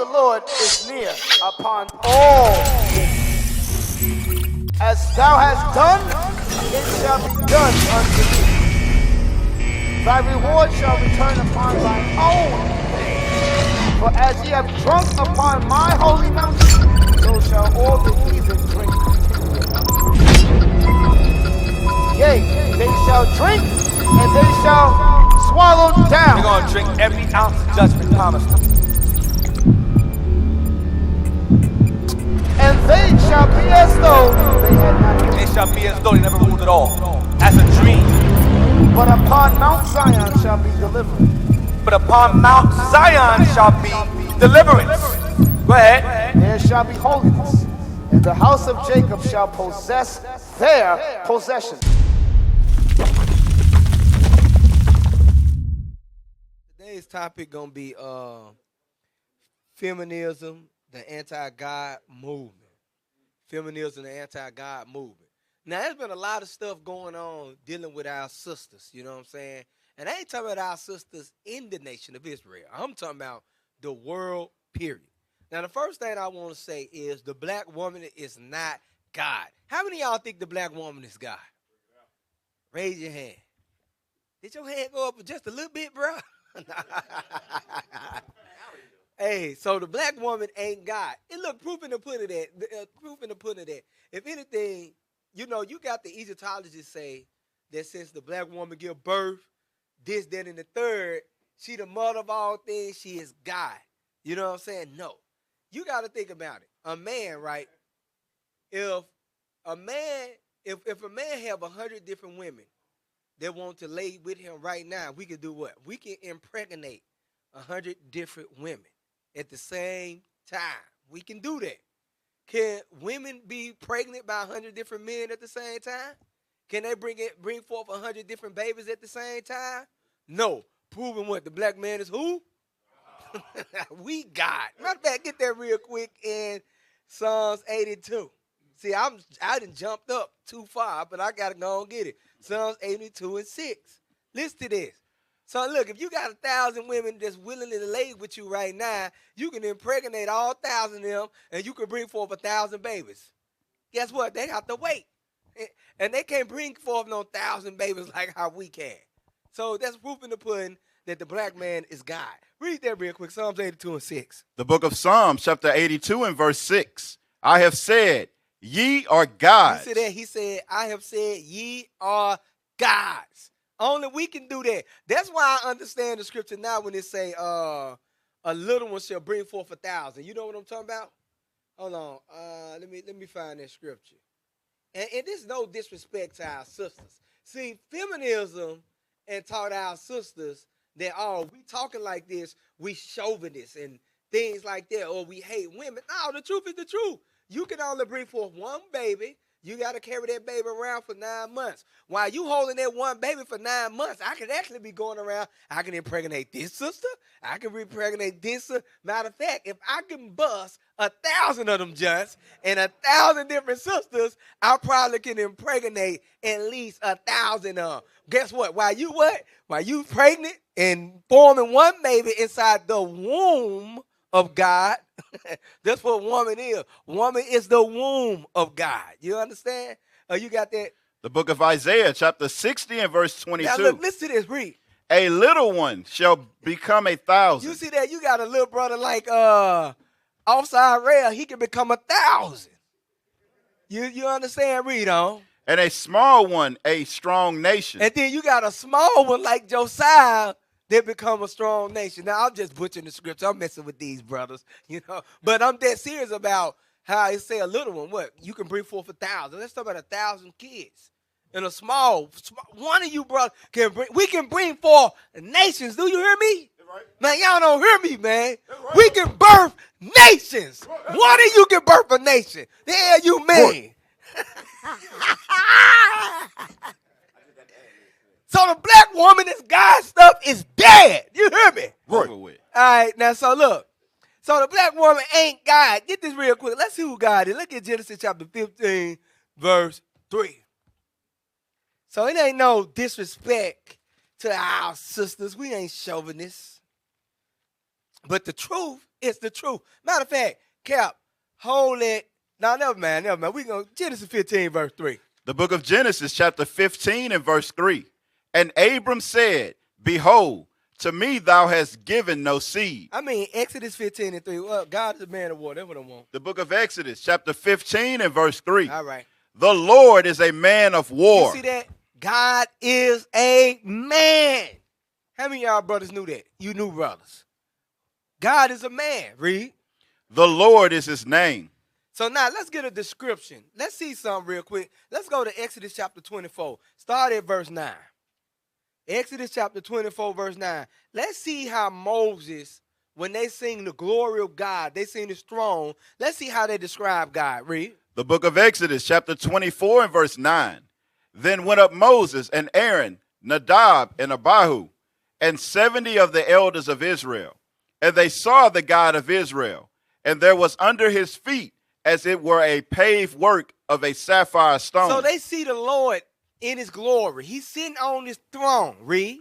the Lord is near upon all things. As thou hast done, it shall be done unto thee. Thy reward shall return upon thine own head. For as ye have drunk upon my holy mountain, so shall all the heathen drink continually upon it. Yea, they shall drink, and they shall swallow down. They're going to drink every ounce of judgment promised them. And they shall be as though they had not ruled. They shall be as though they never ruled at all. As a dream. But upon Mount Zion shall be deliverance. But upon Mount Zion shall be deliverance. Go ahead. There shall be holiness, and the house of Jacob shall possess their possession. Today's topic gonna be feminism, the anti-God movement. Feminism, the anti-God movement. Now, there's been a lot of stuff going on dealing with our sisters, you know what I'm saying? And I ain't talking about our sisters in the nation of Israel. I'm talking about the world, period. Now, the first thing I want to say is the black woman is not God. How many of y'all think the black woman is God? Raise your hand. Did your hand go up just a little bit, bro? Hey, so the black woman ain't God. And look, proof in the pudding that. If anything, you know, you got the Egyptologists say that since the black woman give birth, this, that, and the third, she the mother of all things, she is God. You know what I'm saying? No. You got to think about it. A man, right? If a man have 100 different women that want to lay with him right now, we can do what? We can impregnate 100 different women at the same time. We can do that. Can women be pregnant by 100 different men at the same time? Can they bring forth 100 different babies at the same time? No. Proving what? The black man is who? We God. Matter of fact, get that real quick in Psalms 82. See, I done jumped up too far, but I got to go and get it. Psalms 82 and 6. Listen to this. So look, if you got 1,000 women that's willing to lay with you right now, you can impregnate all 1,000 of them, and you can bring forth 1,000 babies. Guess what? They have to wait. And they can't bring forth no 1,000 babies like how we can. So that's proof in the pudding that the black man is God. Read that real quick, Psalms 82 and 6. The book of Psalms, chapter 82 and verse 6. I have said, ye are gods. You see that? He said, I have said, ye are gods. Only we can do that. That's why I understand the scripture now when it say, a little one shall bring forth 1,000. You know what I'm talking about? Hold on. Let me find that scripture. And there's no disrespect to our sisters. See, feminism and taught our sisters that, oh, we talking like this, we chauvinists and things like that, or we hate women. No, the truth is the truth. You can only bring forth one baby. You got to carry that baby around for 9 months. While you holding that one baby for 9 months, I can actually be going around. I can impregnate this sister. I can impregnate this sister. Matter of fact, if I can bust 1,000 of them junts and 1,000 different sisters, I probably can impregnate at least 1,000 of them. Guess what? While you pregnant and forming one baby inside the womb of God, that's what woman is. Woman is the womb of God. You understand? You got that? The book of Isaiah, chapter 60 and verse 22. Now look, listen to this. Read. A little one shall become 1,000. You see that? You got a little brother like offside rail. He can become 1,000. You understand? Read on. And a small one, a strong nation. And then you got a small one like Josiah that become a strong nation. Now, I'm just butchering the scripture. I'm messing with these brothers, you know. But I'm dead serious about how it say a little one. What? You can bring forth 1,000. Let's talk about 1,000 kids. And a small, one of you brothers we can bring forth nations. Do you hear me? Right. Man, y'all don't hear me, man. Right. We can birth nations. Right. One of you can birth a nation. The hell you mean? So the black woman is God stuff is dead. You hear me? Right. All right, now so look. So the black woman ain't God. Get this real quick. Let's see who God is. Look at Genesis chapter 15, verse 3. So it ain't no disrespect to our sisters. We ain't chauvinists. But the truth is the truth. Matter of fact, Cap, hold it. No, never mind. We go Genesis 15, verse 3. The book of Genesis, chapter 15 and verse 3. And Abram said, Behold, to me thou hast given no seed. I mean, Exodus 15 and 3. Well, God is a man of war. That's what I want. The book of Exodus, chapter 15 and verse 3. All right. The Lord is a man of war. You see that? God is a man. How many of y'all brothers knew that? You knew brothers. God is a man. Read. The Lord is his name. So now let's get a description. Let's see something real quick. Let's go to Exodus chapter 24. Start at verse 9. Exodus chapter 24, verse 9. Let's see how Moses, when they sing the glory of God, they sing his throne. Let's see how they describe God. Read. The book of Exodus, chapter 24 and verse 9. Then went up Moses and Aaron, Nadab and Abihu, and 70 of the elders of Israel. And they saw the God of Israel, and there was under his feet as it were a paved work of a sapphire stone. So they see the Lord in his glory. He's sitting on his throne. Read.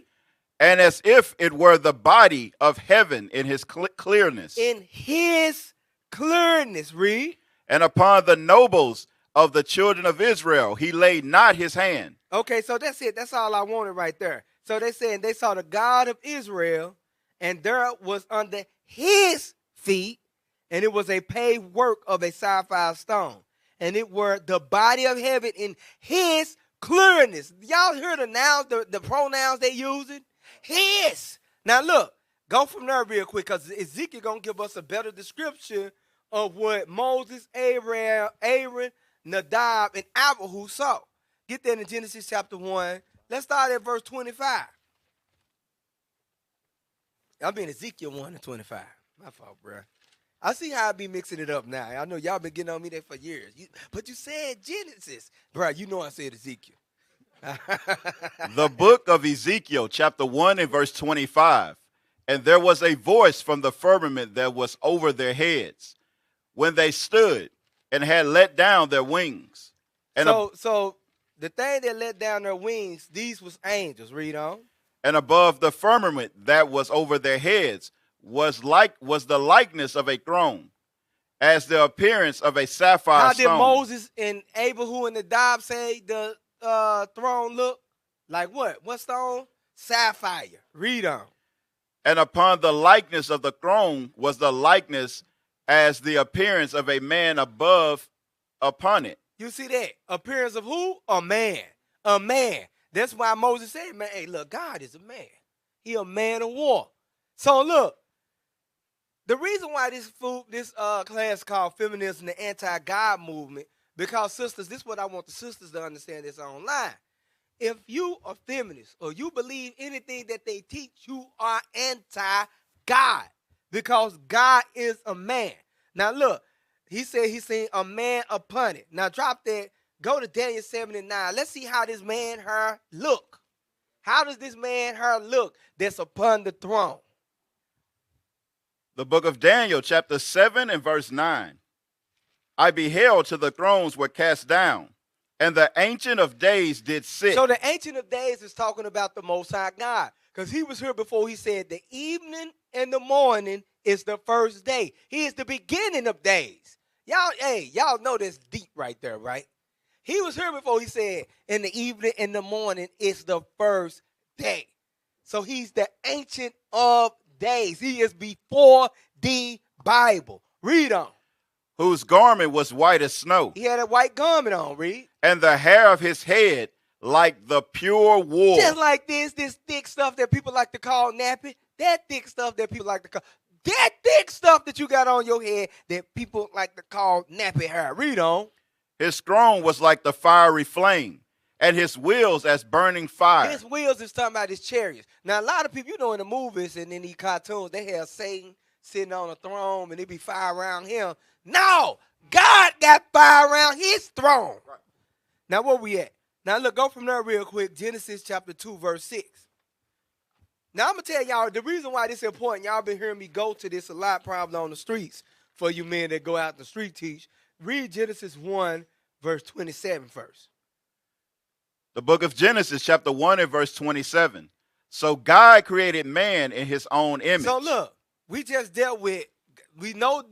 And as if it were the body of heaven in his clearness. In his clearness. Read. And upon the nobles of the children of Israel, he laid not his hand. Okay, so that's it. That's all I wanted right there. So they saying they saw the God of Israel, and there was under his feet, and it was a paved work of a sapphire stone. And it were the body of heaven in his clearness. Y'all hear the nouns, the pronouns they using? His. Now look, go from there real quick, because Ezekiel going to give us a better description of what Moses, Aaron, Nadab, and Abihu saw. Get that in Genesis chapter 1. Let's start at verse 25. I'm in Ezekiel 1 and 25. My fault, bro. I see how I be mixing it up now. I know y'all been getting on me there for years. But you said Genesis. Bro, you know I said Ezekiel. The book of Ezekiel, chapter 1 and verse 25. And there was a voice from the firmament that was over their heads, when they stood and had let down their wings. And so the thing that let down their wings, these was angels. Read on. And above the firmament that was over their heads was the likeness of a throne, as the appearance of a sapphire stone. How did Moses and Abihu and Nadab say the throne look? Like what? What stone? Sapphire. Read on. And upon the likeness of the throne was the likeness as the appearance of a man above upon it. You see that? Appearance of who? A man. A man. That's why Moses said, man, hey, look, God is a man. He a man of war. So look, the reason why this class called Feminism, the anti-God movement, because sisters, this is what I want the sisters to understand this online. If you are feminist or you believe anything that they teach, you are anti-God, because God is a man. Now look, he said he's seen a man upon it. Now drop that. Go to Daniel 7 and 9. Let's see how this man hair look. How does this man hair look that's upon the throne? The book of Daniel, chapter 7 and verse 9. I beheld till the thrones were cast down, and the Ancient of Days did sit. So the Ancient of Days is talking about the Most High God, because he was here before. He said the evening and the morning is the first day. He is the beginning of days. Y'all know this deep right there, right? He was here before. He said in the evening and the morning is the first day. So he's the Ancient of Days. He is before the Bible. Read on. Whose garment was white as snow. He had a white garment on, read. And the hair of his head like the pure wool. Just like this thick stuff that people like to call nappy. That thick stuff that people like to call. That thick stuff that you got on your head that people like to call nappy hair. Read on. His throne was like the fiery flame, and his wheels as burning fire. His wheels is talking about his chariots. Now, a lot of people, you know, in the movies and in these cartoons, they have Satan sitting on a throne and it be fire around him. No, God got fire around his throne. Right. Now, where we at? Now, look, go from there real quick. Genesis chapter 2, verse 6. Now, I'm going to tell y'all the reason why this is important. Y'all been hearing me go to this a lot, probably on the streets, for you men that go out in the street teach. Read Genesis 1, verse 27 first. The book of Genesis, chapter 1 and verse 27. So God created man in his own image. So look, we just dealt with, we know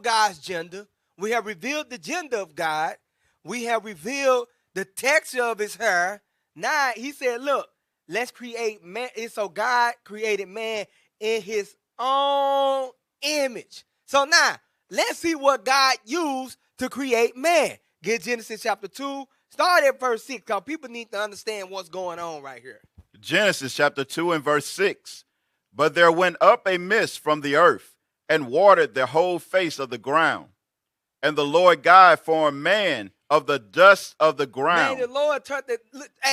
God's gender. We have revealed the gender of God. We have revealed the texture of his hair. Now he said, look, let's create man. And so God created man in his own image. So now let's see what God used to create man. Get Genesis chapter 2. Start at verse 6, because people need to understand what's going on right here. Genesis chapter 2 and verse 6. But there went up a mist from the earth and watered the whole face of the ground. And the Lord God formed man of the dust of the ground. Man, the Lord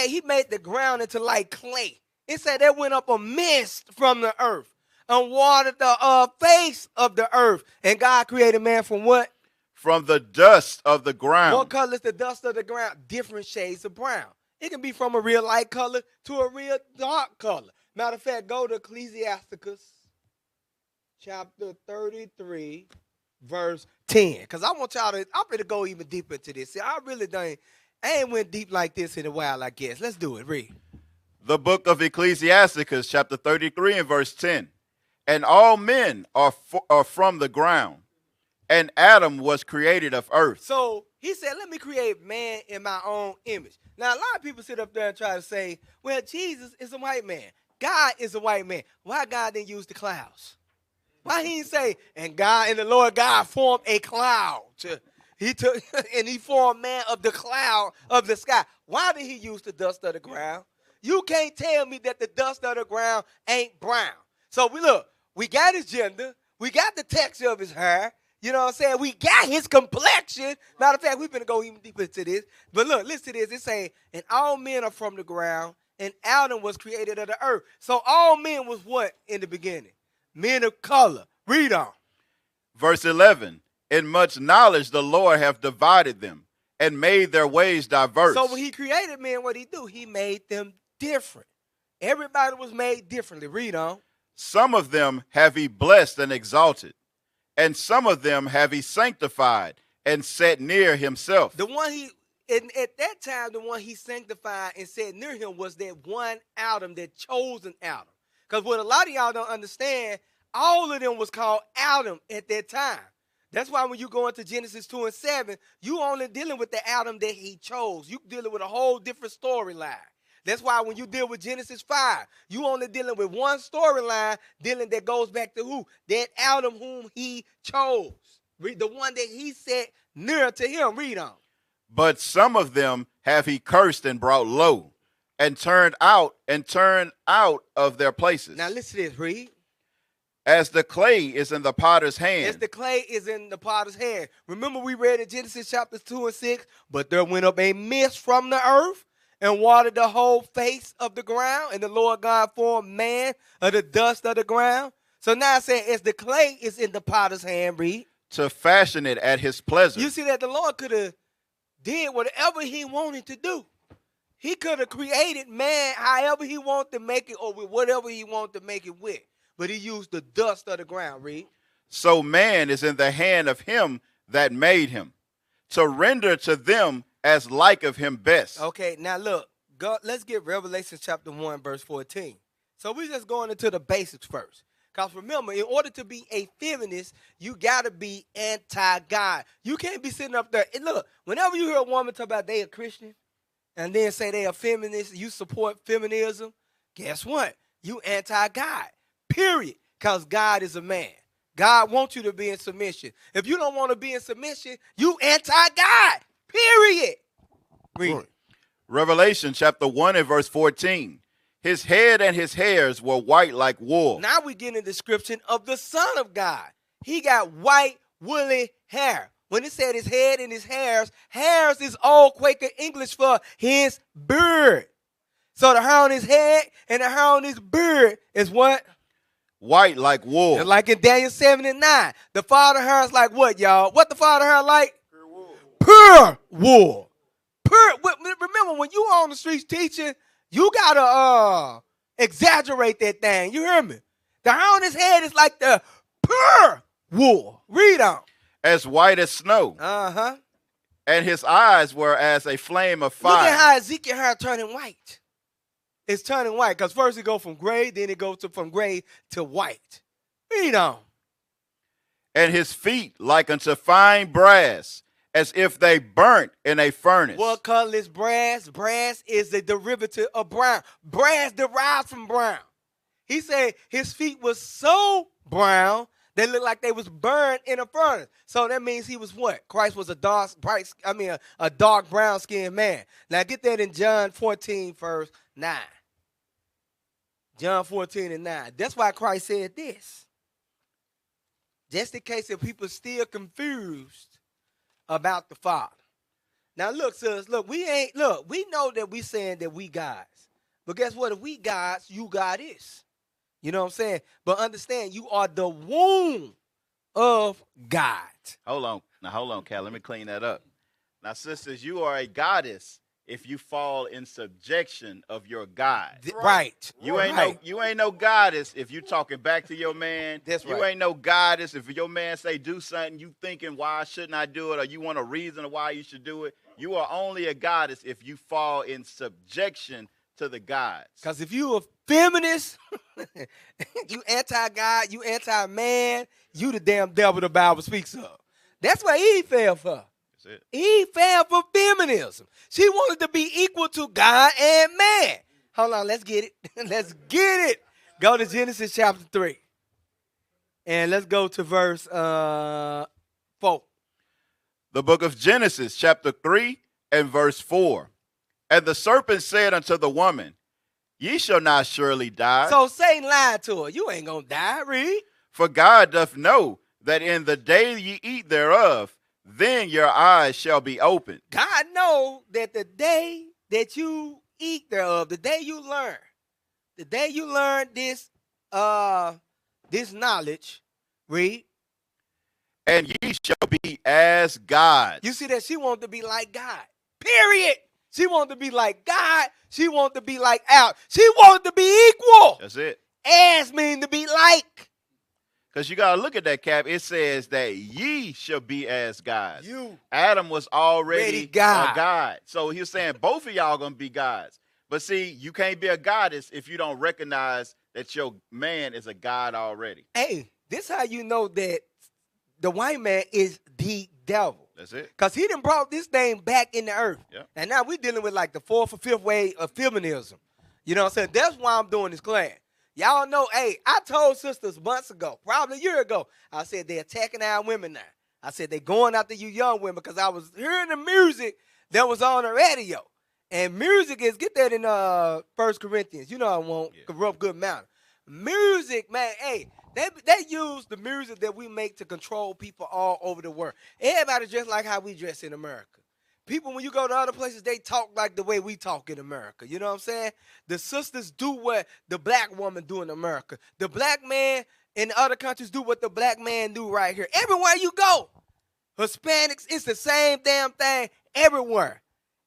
he made the ground into like clay. It said there went up a mist from the earth and watered the face of the earth. And God created man from what? From the dust of the ground. What color is the dust of the ground? Different shades of brown. It can be from a real light color to a real dark color. Matter of fact, go to Ecclesiasticus chapter 33, verse 10. Because I'm going to go even deeper into this. See, I ain't went deep like this in a while, I guess. Let's do it. Read. The book of Ecclesiasticus chapter 33 and verse 10. And all men are from the ground, and Adam was created of earth. So he said, let me create man in my own image. Now, a lot of people sit up there and try to say, well, Jesus is a white man. God is a white man. Why God didn't use the clouds? Why he didn't say, and the Lord God formed a cloud. He took and he formed man of the cloud of the sky. Why did he use the dust of the ground? You can't tell me that the dust of the ground ain't brown. So we got his gender. We got the texture of his hair. You know what I'm saying? We got his complexion. Matter of fact, we're going to go even deeper into this. But look, listen to this. It's saying, and all men are from the ground, and Adam was created of the earth. So all men was what in the beginning? Men of color. Read on. Verse 11. In much knowledge the Lord hath divided them, and made their ways diverse. So when he created men, what he do? He made them different. Everybody was made differently. Read on. Some of them have he blessed and exalted, and some of them have he sanctified and set near himself. The one at that time, the one he sanctified and set near him was that one Adam, that chosen Adam. Because what a lot of y'all don't understand, all of them was called Adam at that time. That's why when you go into Genesis 2 and 7, you only dealing with the Adam that he chose. You dealing with a whole different storyline. That's why when you deal with Genesis 5, you only dealing with one storyline that goes back to who? That Adam whom he chose. Read the one that he set near to him. Read on. But some of them have he cursed and brought low, and turned out of their places. Now listen to this, read. As the clay is in the potter's hand. As the clay is in the potter's hand. Remember we read in Genesis chapters 2 and 6, but there went up a mist from the earth and watered the whole face of the ground, and the Lord God formed man of the dust of the ground. So now I say, as the clay is in the potter's hand, read. To fashion it at his pleasure. You see that the Lord could have did whatever he wanted to do. He could have created man however he wanted to make it, or with whatever he wanted to make it with. But he used the dust of the ground, read. So man is in the hand of him that made him, to render to them as like of him best. Okay, now look, let's get Revelation chapter 1, verse 14. So we're just going into the basics first. Because remember, in order to be a feminist, you got to be anti-God. You can't be sitting up there. And look, whenever you hear a woman talk about they a Christian and then say they a feminist, you support feminism, guess what? You anti-God, period, because God is a man. God wants you to be in submission. If you don't want to be in submission, you anti-God, period. Read. Revelation chapter 1 and verse 14. His head and his hairs were white like wool. Now we get a description of the Son of God. He got white, woolly hair. When it said his head and his hairs is old Quaker English for his beard. So the hair on his head and the hair on his beard is what? White like wool. And like in Daniel 7 and 9. The father hair is like what, y'all? What the father hair like? Pure wool. Pure wool. Remember, when you on the streets teaching, you gotta exaggerate that thing. You hear me? The hair on his head is like the pure wool. Read on. As white as snow. Uh-huh. And his eyes were as a flame of fire. Look at how Ezekiel hair turning white. It's turning white because first it goes from gray, then it goes from gray to white. Read on. And his feet like unto fine brass, as if they burnt in a furnace. What color is brass? Brass is the derivative of brown. Brass derives from brown. He said his feet was so brown they looked like they was burned in a furnace. So that means he was what? Christ was a dark brown skinned man. Now get that in John 14, verse 9. John 14 and 9. That's why Christ said this. Just in case if people still confused about the Father. Now look, sis, we know that we saying that we gods. But guess what? If we gods, you God is. You know what I'm saying? But understand, you are the womb of God. Hold on, Cal. Let me clean that up. Now, sisters, you are a goddess if you fall in subjection of your God. Right. You ain't no goddess if you talking back to your man. That's right. You ain't no goddess if your man say do something, you thinking why shouldn't I do it, or you want a reason why you should do it. You are only a goddess if you fall in subjection to the gods. Because if you a feminist, you anti-God, you anti-man, you the damn devil the Bible speaks of. That's what Eve fell for. That's it. Eve fell for feminism. She wanted to be equal to God and man. Hold on, let's get it. Let's get it. Go to Genesis chapter 3. And let's go to verse 4. The book of Genesis, chapter 3 and verse 4. And the serpent said unto the woman, Ye shall not surely die. So Satan lied to her. You ain't going to die, read. For God doth know that in the day ye eat thereof, then your eyes shall be opened. God know that the day that you eat thereof, the day you learn this knowledge, read. And ye shall be as gods. You see that she wanted to be like God. Period. She wanted to be like God. She wanted to be like out. She wanted to be equal. That's it. As mean to be like. Because you got to look at that, Cap. It says that ye shall be as gods. You. Adam was already God. a god. So he was saying both of y'all going to be gods. But see, you can't be a goddess if you don't recognize that your man is a god already. Hey, this how you know that the white man is the devil. That's it. Because he done brought this thing back in the earth. Yep. And now we're dealing with like the fourth or fifth wave of feminism. You know what I'm saying? That's why I'm doing this class. Y'all know, hey, I told sisters months ago, probably a year ago, I said they're attacking our women now. I said they're going after you young women because I was hearing the music that was on the radio. And music is, get that in 1 Corinthians. You know I won't corrupt good manner. Music, man, hey, they use the music that we make to control people all over the world. Everybody dress like how we dress in America. People, when you go to other places, they talk like the way we talk in America. You know what I'm saying? The sisters do what the black woman do in America. The black man in other countries do what the black man do right here. Everywhere you go, Hispanics, it's the same damn thing everywhere.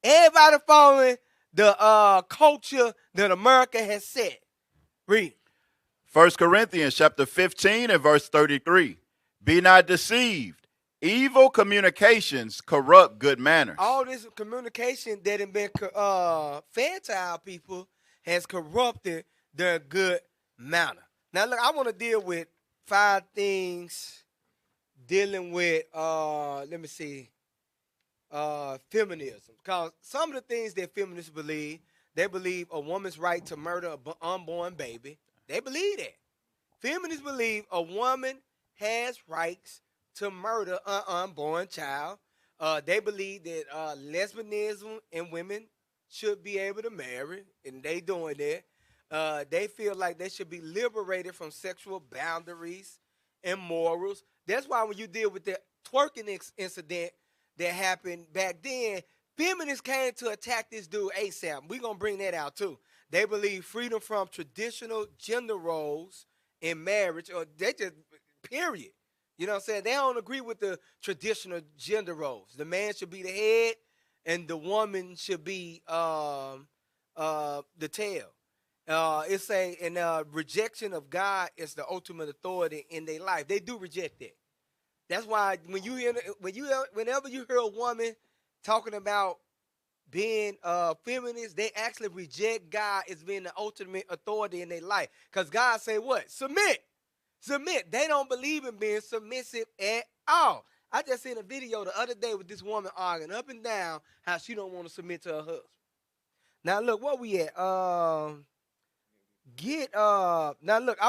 Everybody following the culture that America has set. Read. 1 Corinthians chapter 15 and verse 33. Be not deceived. Evil communications corrupt good manners. All this communication that has been fed to our people has corrupted their good manner. Now, look, I want to deal with 5 things dealing with, feminism. Because some of the things that feminists believe, they believe a woman's right to murder an unborn baby. They believe that. Feminists believe a woman has rights to murder an unborn child. They believe that lesbianism and women should be able to marry, and they doing that. They feel like they should be liberated from sexual boundaries and morals. That's why when you deal with the twerking incident that happened back then, feminists came to attack this dude ASAP. We're going to bring that out too. They believe freedom from traditional gender roles in marriage, or they just, period. You know what I'm saying? They don't agree with the traditional gender roles. The man should be the head, and the woman should be the tail. It's saying, and rejection of God is the ultimate authority in their life. They do reject that. That's why whenever you hear a woman talking about being feminist, they actually reject God as being the ultimate authority in their life. Because God say what? Submit. Submit. They don't believe in being submissive at all. I just seen a video the other day with this woman arguing up and down how she don't want to submit to her husband. Now look, where we at? Now look,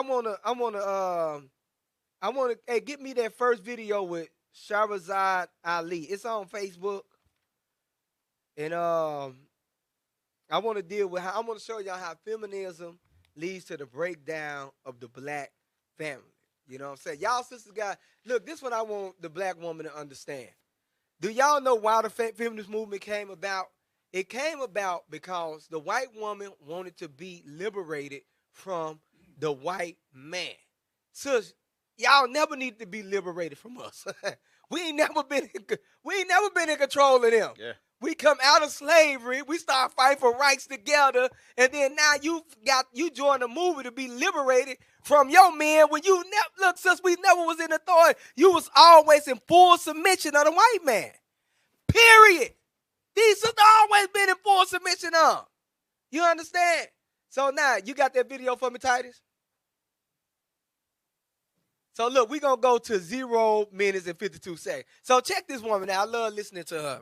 hey, get me that first video with Shahrazad Ali. It's on Facebook. And I want to show y'all how feminism leads to the breakdown of the black family. You know what I'm saying? Y'all sisters guys, look, this is what I want the black woman to understand. Do y'all know why the feminist movement came about? It came about because the white woman wanted to be liberated from the white man. So y'all never need to be liberated from us. We ain't never been in control of them. Yeah. We come out of slavery, we start fighting for rights together, and then now you join the movement to be liberated from your man when you look, since we never was in authority, you was always in full submission of the white man. Period. These sisters always been in full submission of. You understand? So now, you got that video for me, Titus? So look, we're going to go to 0 minutes and 52 seconds. So check this woman out. I love listening to her.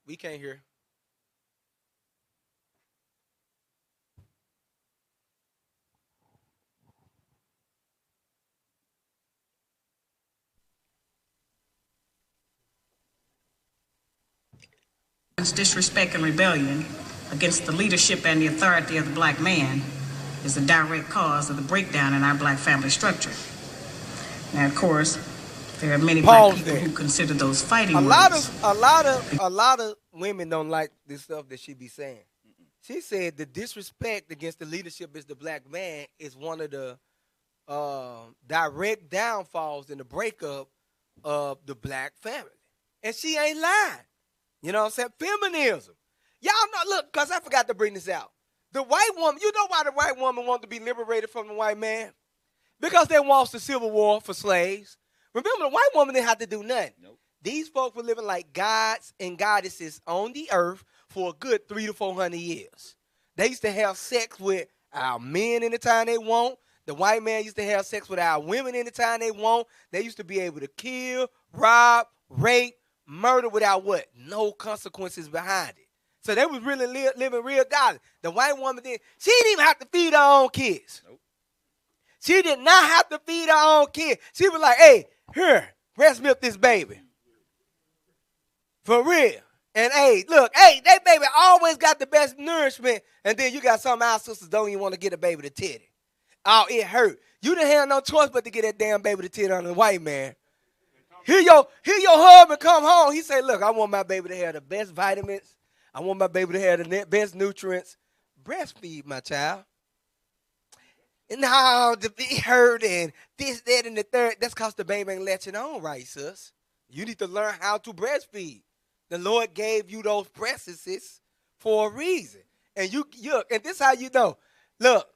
We can't hear. Disrespect and rebellion against the leadership and the authority of the black man is a direct cause of the breakdown in our black family structure. Now, of course, there are many black people who consider those fighting words. A lot of women don't like this stuff that she be saying. She said the disrespect against the leadership as the black man is one of the direct downfalls in the breakup of the black family. And she ain't lying. You know what I'm saying? Feminism. Y'all know, look, because I forgot to bring this out. The white woman, you know why the white woman wanted to be liberated from the white man? Because they lost the Civil War for slaves. Remember, the white woman didn't have to do nothing. Nope. These folks were living like gods and goddesses on the earth for a good 300 to 400 years. They used to have sex with our men anytime they want. The white man used to have sex with our women anytime they want. They used to be able to kill, rob, rape, murder without what? No consequences behind it. So they was really living real godly. The white woman she didn't even have to feed her own kids. Nope. She did not have to feed her own kids. She was like, hey, here, breast milk this baby. For real. And hey, look, hey, that baby always got the best nourishment. And then you got some of our sisters don't even want to get a baby to titty. Oh, it hurt. You didn't have no choice but to get that damn baby to titty on the white man. Here your husband come home. He say, look, I want my baby to have the best vitamins. I want my baby to have the best nutrients. Breastfeed my child. And now to be hurt and this, that, and the third, that's because the baby ain't latching on right, sis. You need to learn how to breastfeed. The Lord gave you those breasts for a reason. And and this is how you know. Look,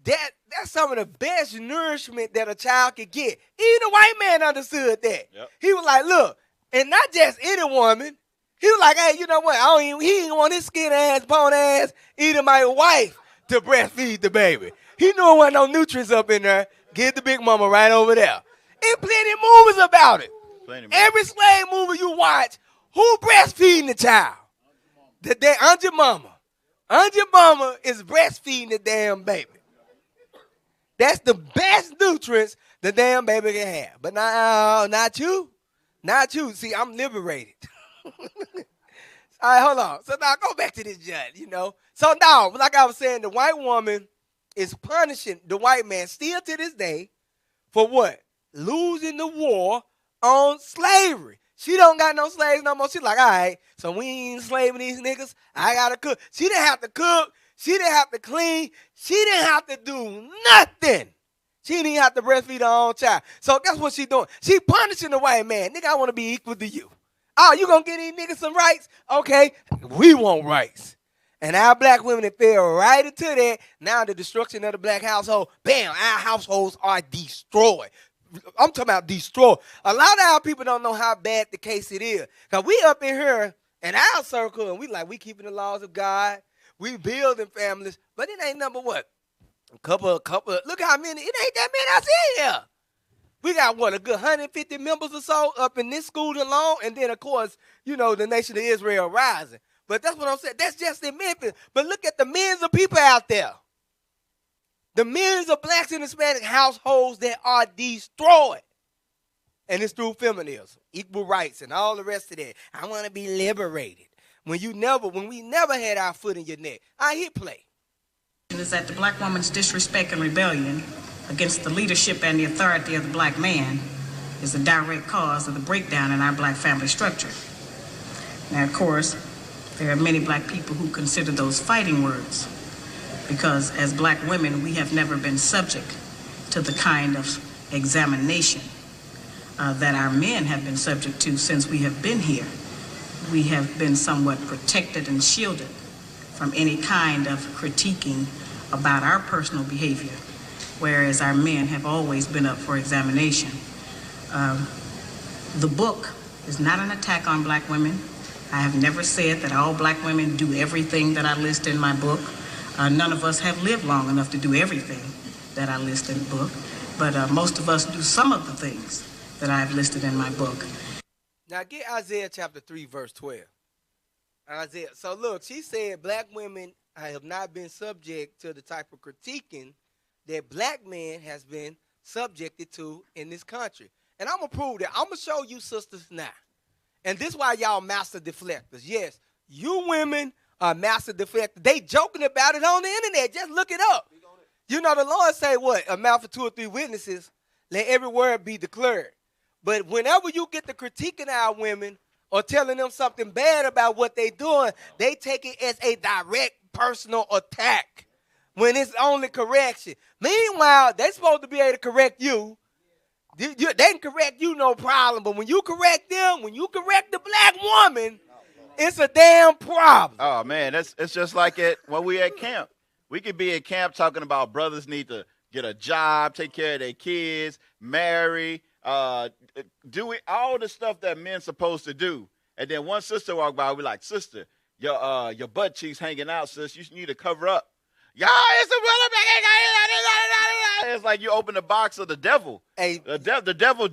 that's some of the best nourishment that a child could get. Even the white man understood that. Yep. He was like, look, and not just any woman. He was like, hey, you know what? He didn't want his skin ass, bone ass, even my wife to breastfeed the baby. He knew there wasn't no nutrients up in there. Get the big mama right over there. And plenty of movies about it. Every slave movie you watch, who breastfeeding the child? Aunt your mama. Aunt your mama is breastfeeding the damn baby. That's the best nutrients the damn baby can have. But no, not you. Not you. See, I'm liberated. All right, hold on. So now go back to this judge, you know. So now, like I was saying, the white woman is punishing the white man still to this day for what? Losing the war on slavery. She don't got no slaves no more. She's like, all right, so we ain't enslaving these niggas. I got to cook. She didn't have to cook. She didn't have to clean. She didn't have to do nothing. She didn't even have to breastfeed her own child. So guess what she doing? She punishing the white man. Nigga, I want to be equal to you. Oh, you going to give these niggas some rights? Okay, we want rights. And our black women that fell right into that. Now the destruction of the black household, bam, our households are destroyed. I'm talking about destroyed. A lot of our people don't know how bad the case it is. Because we up in here in our circle, and we keeping the laws of God. We building families, but it ain't number what? A couple. Look how many. It ain't that many I see here. We got what, a good 150 members or so up in this school alone, and then of course, you know, the nation of Israel rising. But that's what I'm saying. That's just in Memphis. But look at the millions of people out there. The millions of blacks and Hispanic households that are destroyed. And it's through feminism, equal rights, and all the rest of that. I want to be liberated. When we never had our foot in your neck, I hit play. Is that the black woman's disrespect and rebellion against the leadership and the authority of the black man is a direct cause of the breakdown in our black family structure. Now, of course, there are many black people who consider those fighting words because as black women, we have never been subject to the kind of examination that our men have been subject to since we have been here. We have been somewhat protected and shielded from any kind of critiquing about our personal behavior, whereas our men have always been up for examination. The book is not an attack on black women. I have never said that all black women do everything that I list in my book. None of us have lived long enough to do everything that I list in the book, but most of us do some of the things that I've listed in my book. Now get Isaiah chapter 3, verse 12. Isaiah. So look, she said black women have not been subject to the type of critiquing that black men has been subjected to in this country. And I'm going to prove that. I'm going to show you sisters now. And this is why y'all master deflectors. Yes, you women are master deflectors. They joking about it on the internet. Just look it up. You know, the Lord say what? A mouth of 2 or 3 witnesses, let every word be declared. But whenever you get to critiquing our women or telling them something bad about what they doing, they take it as a direct personal attack when it's only correction. Meanwhile, they supposed to be able to correct you. They can correct you, no problem. But when you correct them, when you correct the black woman, it's a damn problem. Oh, man, it's just like when we at camp. We could be at camp talking about brothers need to get a job, take care of their kids, marry, do all the stuff that men supposed to do. And then one sister walk by, we like, sister, your butt cheeks hanging out, sis. You need to cover up. Y'all, it's a brother. It's like you open the box of the devil. Hey, the devil,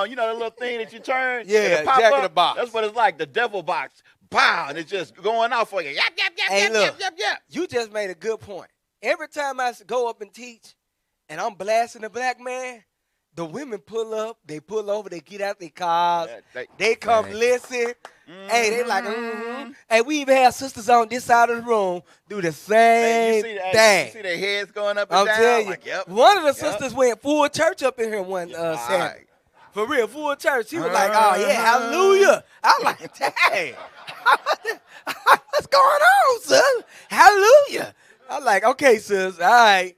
you know, the little thing that you turn. Yeah, pop Jack up? in the box. That's what it's like, the devil box. Pow, and it's just going out for you. Yap, yap, yap, hey, yap, look, yap, yap. You just made a good point. Every time I go up and teach and I'm blasting a black man, the women pull up, they pull over, they get out their cars, they come listen. Mm-hmm. Hey, they like, mm-hmm. Hey, we even have sisters on this side of the room do the same thing. You see their heads going up and I'm down? telling you, like, yep, one of the sisters went full church up in here one Saturday. For real, full church. She was like, oh, yeah, hallelujah. I'm like, dang. What's going on, sis? Hallelujah. I'm like, okay, sis, all right.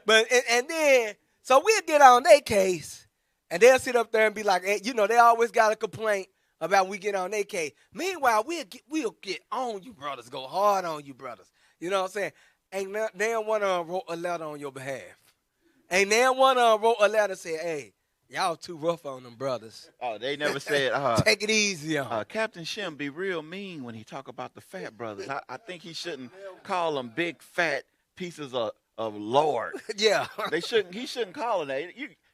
But, and then, so we'll get on their case, and they'll sit up there and be like, hey, you know, they always got a complaint about we get on their case. Meanwhile, we'll get on you brothers, go hard on you brothers. You know what I'm saying? Ain't they one of them wrote a letter on your behalf. Ain't they one of them wrote a letter and said, hey, y'all too rough on them brothers. Oh, they never said, take it easy on. Captain Shem be real mean when he talk about the fat brothers. I think he shouldn't call them big fat pieces of lard. Yeah. He shouldn't call them that.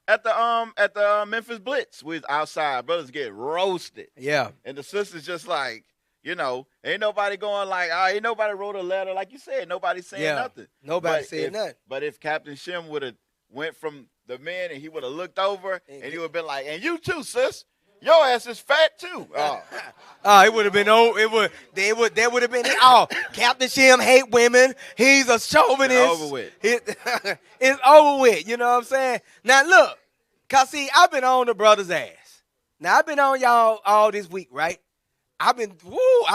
At the Memphis Blitz, we was outside, brothers get roasted. Yeah. And the sisters just like, you know, ain't nobody going like, ain't nobody wrote a letter. Like you said, nobody saying nothing. Nobody said nothing. But if Captain Shem would have went from the men and he would have looked over and he would have been like, and you too, sis. Your ass is fat too. It would have been there would have been Captain Shem hate women. He's a chauvinist. It's over with. It's over with. You know what I'm saying? Now look, cause see, I've been on the brother's ass. Now I've been on y'all all this week, right? I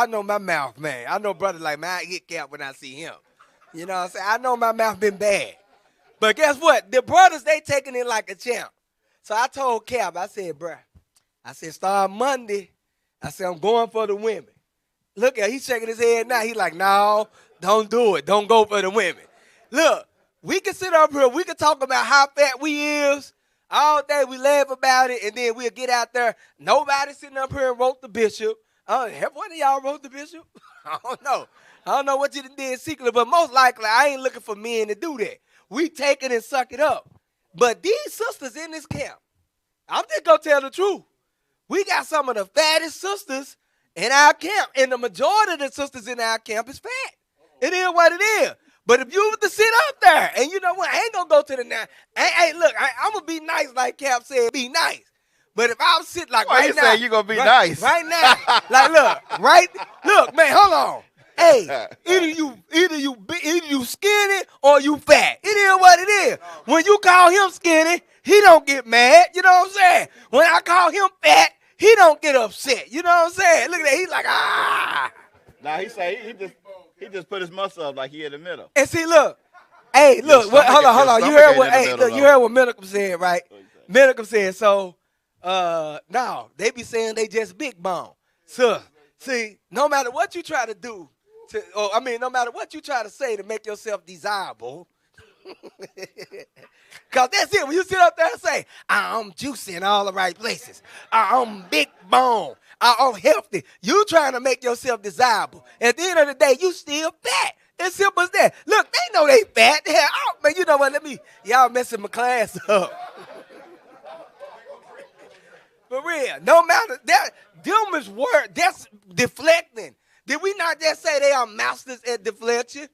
know my mouth, man. I know brothers like, man, I hit Cap when I see him. You know what I'm saying? I know my mouth been bad. But guess what? The brothers, they taking it like a champ. So I told Cap, I said, bruh, start Monday. I said, I'm going for the women. Look at, he's shaking his head now. He's like, no, don't do it. Don't go for the women. Look, we can sit up here. We can talk about how fat we is all day. We laugh about it, and then we'll get out there. Nobody sitting up here and wrote the bishop. Have one of y'all wrote the bishop? I don't know. I don't know what you did secretly, but most likely I ain't looking for men to do that. We take it and suck it up. But these sisters in this camp, I'm just going to tell the truth. We got some of the fattest sisters in our camp, and the majority of the sisters in our camp is fat. It is what it is. But if you were to sit up there, and you know what, I ain't going to go to the now. Hey, look, I'm going to be nice like Cap said, be nice. But if I was sitting like Why right you now. saying you going to be nice? Right now. Like, look, man, hold on. Hey, either you skinny or you fat. It is what it is. When you call him skinny, he don't get mad. You know what I'm saying? When I call him fat, he don't get upset. You know what I'm saying? Look at that. He's like, ah. Now he say he just put his muscle up like he in the middle. And see, look. Hey, look. Hold on. You heard what? You heard what Medical said, right? Medical said so. No, they be saying they just big bone. So, see, no matter what you try to do, no matter what you try to say to make yourself desirable, because that's it. When you sit up there and say, I'm juicy in all the right places, I'm big bone, I'm healthy, you trying to make yourself desirable. At the end of the day, you still fat. It's simple as that. Look, they know they fat. Man, you know what? Y'all messing my class up. For real, no matter that, them is word, that's deflecting. Did we not just say they are masters at deflection?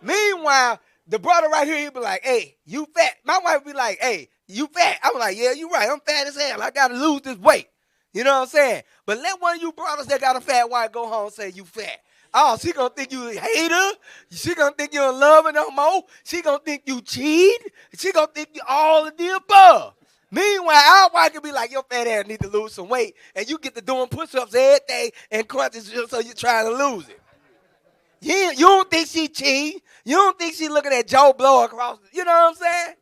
Meanwhile, the brother right here, he be like, hey, you fat. My wife be like, hey, you fat. I'm like, yeah, you right. I'm fat as hell. I got to lose this weight. You know what I'm saying? But let one of you brothers that got a fat wife go home and say you fat. Oh, she going to think you hate her. She going to think you don't love her no more. She going to think you cheat. She going to think you all of the above. Meanwhile, our wife can be like, your fat ass need to lose some weight, and you get to doing push-ups every day and crunches so you're trying to lose it. You don't think she cheating. You don't think she looking at Joe Blow across, you know what I'm saying?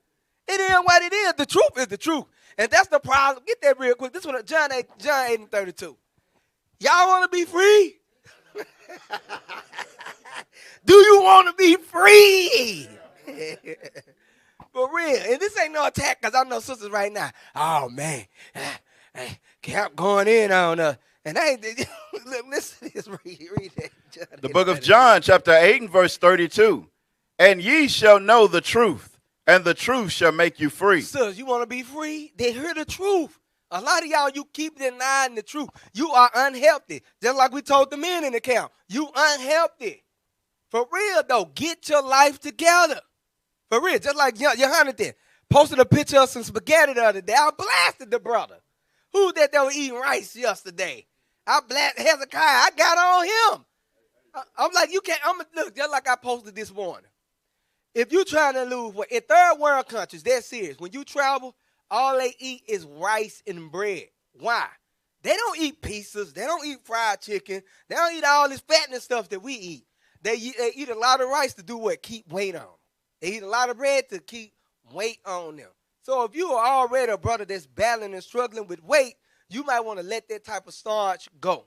It is what it is. The truth is the truth. And that's the problem. Get that real quick. This one, John 8 and 32. Y'all want to be free? Do you want to be free? For real. And this ain't no attack because I know sisters right now. Oh, man. Kept going in on us. And I ain't, look, listen to this. Read that. John, The book of John, chapter 8 and verse 32. And ye shall know the truth, and the truth shall make you free. Sisters, you want to be free? Then hear the truth. A lot of y'all, you keep denying the truth. You are unhealthy. Just like we told the men in the camp. You unhealthy. For real, though, get your life together. For real, just like Jonathan posted a picture of some spaghetti the other day. I blasted the brother. Who that they were eating rice yesterday? I blasted Hezekiah. I got on him. I'm like, you can't. Look, just like I posted this morning. If you trying to lose weight, in third world countries, they're serious. When you travel, all they eat is rice and bread. Why? They don't eat pizzas. They don't eat fried chicken. They don't eat all this fatness stuff that we eat. They eat a lot of rice to do what? Keep weight on. They eat a lot of bread to keep weight on them. So if you are already a brother that's battling and struggling with weight, you might want to let that type of starch go.